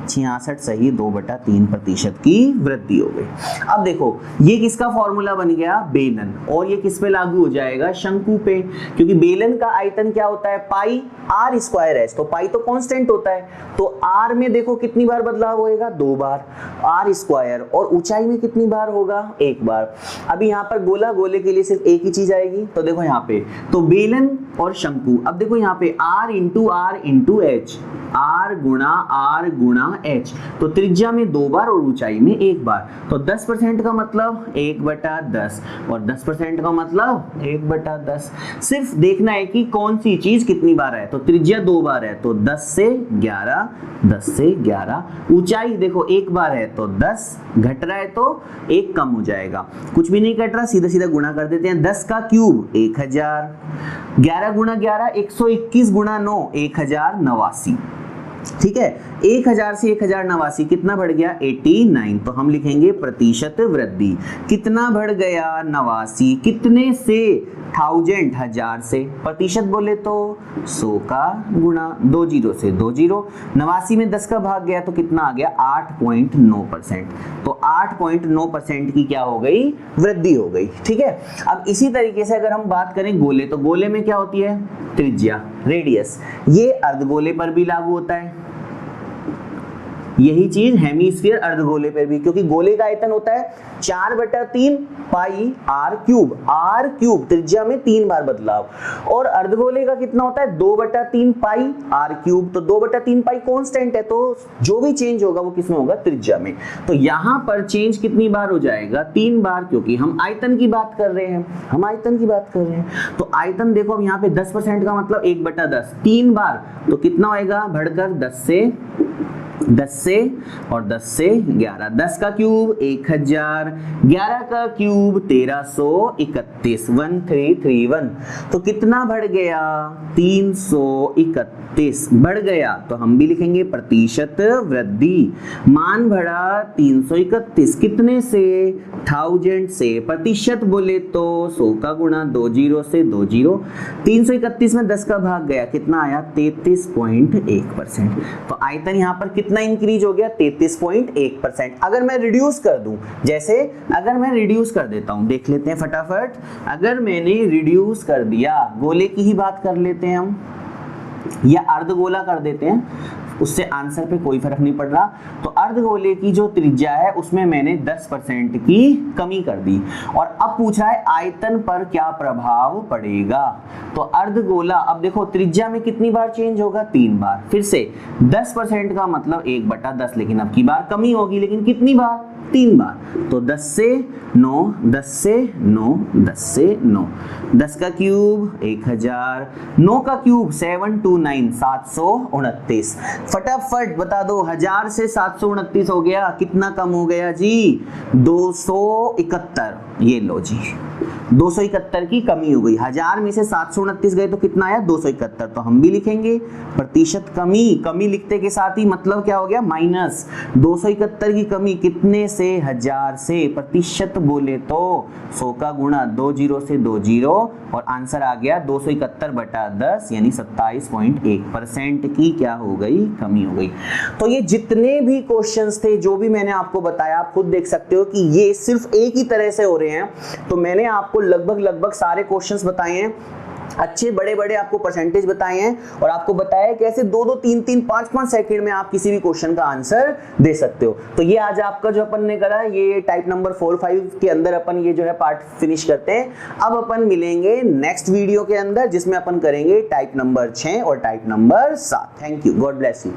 66 सही 2/3% की वृद्धि हो गई। अब देखो ये किसका फॉर्मूला बन गया, बेलन, और ये किस पे लागू हो जाएगा, शंकु पे, क्योंकि बेलन का आयतन क्या होता है पाई r स्क्वायर एच, तो पाई तो कांस्टेंट होता है, तो r में देखो कितनी बार बदलाव होएगा, 2 बार r स्क्वायर, और ऊंचाई में कितनी बार होगा, 1 बार। अभी यहाँ पर गोला, गोले के लिए सिर्फ एक ही चीज आएगी, तो देखो यहाँ पे तो बेलन और शंकु, अब देखो यहाँ पे r इंटू एच, r गुणा h, तो त्रिज्या में 2 बार और ऊंचाई में 1 बार, तो 10% का मतलब 1/10 और 10% का मतलब 1/10। सिर्फ देखना है कि कौन सी चीज कितनी बार है, तो त्रिज्या 2 बार है तो 10 से 11, 10 से 11, ऊंचाई देखो 1 बार है तो 10, घट रहा है तो 1 कम हो जाएगा, कुछ भी नहीं घट रहा, सीधा सीधा गुणा कर देते हैं, 10 का क्यूब 1000, 11 गुणा 11 121 गुणा 9 1089, ठीक है। 1000 से 1089 कितना बढ़ गया 89, तो हम लिखेंगे प्रतिशत वृद्धि, कितना बढ़ गया 89, कितने से 1000 1000 से, प्रतिशत बोले तो 100 का गुणा, 2 0 से 2 0, 89 में 10 का भाग गया तो कितना आ गया 8.9%, तो 8.9% की क्या हो गई वृद्धि हो गई, ठीक है। अब इसी तरीके से अगर हम बात करें गोले, तो गोले में क्या होती है त्रिज्या, रेडियस, ये अर्धगोले पर भी लागू होता है, यही चीज हेमीस्फीयर अर्धगोले पर भी, क्योंकि गोले का आयतन होता है 4/3 पाई r क्यूब, त्रिज्या में 3 बार बदलाव, और अर्धगोले का कितना होता है 2/3 पाई r क्यूब, तो 2/3 पाई कांस्टेंट है, तो जो भी चेंज होगा वो किसमें होगा त्रिज्या में, तो यहाँ पर चेंज कितनी बार हो जाएगा 3 बार, क्योंकि हम आयतन की बात कर रहे हैं, तो आयतन देखो अब यहाँ पे 10% का मतलब 1/10, 3 बार तो कितना होएगा बढ़कर 10 से और 10 से 11, 10 का क्यूब 1000, 11 का क्यूब 1331, 1331, तो कितना बढ़ गया 331 बढ़ गया, तो हम भी लिखेंगे प्रतिशत वृद्धि, मान बढ़ा 331, कितने से 1000 से, प्रतिशत बोले तो 100 का गुणा, 2 0 से 2 0, 331 में 10 का भाग गया, कितना आया 33.1%, तो आयतन यहाँ पर कितना इंक्रीज हो गया 33.1%। अगर मैं रिड्यूस कर दूं, जैसे अगर मैं रिड्यूस कर देता हूं, देख लेते हैं फटाफट, अगर मैंने रिड्यूस कर दिया, गोले की ही बात कर लेते हैं हम, या अर्धगोला कर देते हैं, उससे आंसर पे कोई फर्क नहीं पड़ रहा, तो अर्धगोले की जो त्रिज्या है उसमें मैंने 10% की कमी कर दी, और अब पूछ रहा है आयतन पर क्या प्रभाव पड़ेगा, तो अर्धगोला, अब देखो त्रिज्या में कितनी बार चेंज होगा 3 बार, फिर से 10% का मतलब 1/10, लेकिन अब की बार कमी होगी, लेकिन कितनी बार 3 बार, तो 10 से 9, 10 से 9, 10 से 9, 10 का क्यूब 1000, 9 का क्यूब 729, 729, फटाफट बता दो, 1000 से 729 हो गया, कितना कम हो गया जी 271, ये लो जी 271 की कमी हो गई, 1000 में से 729 गए तो कितना आया 271, तो हम भी लिखेंगे प्रतिशत कमी लिखते के साथ ही मतलब क्या हो गया माइनस, 271 की कमी कितने से 1000 से, प्रतिशत बोले तो 100 का गुणा, 2 0 से 2 0, और आंसर आ गया 271/10 यानी 27.1% की क्या हो गई कमी हो गई। तो ये जितने भी क्वेश्चंस थे, जो भी मैंने आपको बताया, आप खुद देख सकते हो कि ये सिर्फ एक ही तरह से हो रहे हैं, तो मैंने आपको लगभग सारे क्वेश्चंस बताए हैं, अच्छे बड़े आपको परसेंटेज बताए हैं, और आपको बताया कैसे 2-2, 3-3, 5-5 सेकंड में आप किसी भी क्वेश्चन का आंसर दे सकते हो। तो ये आज आपका जो अपन ने करा, ये टाइप नंबर 4-5 के अंदर अपन ये जो है पार्ट फिनिश करते हैं। अब अपन मिलेंगे नेक्स्ट वीडियो के अंदर, जिसमें अपन करेंगे टाइप नंबर 6 और type number 7। Thank you, God bless you.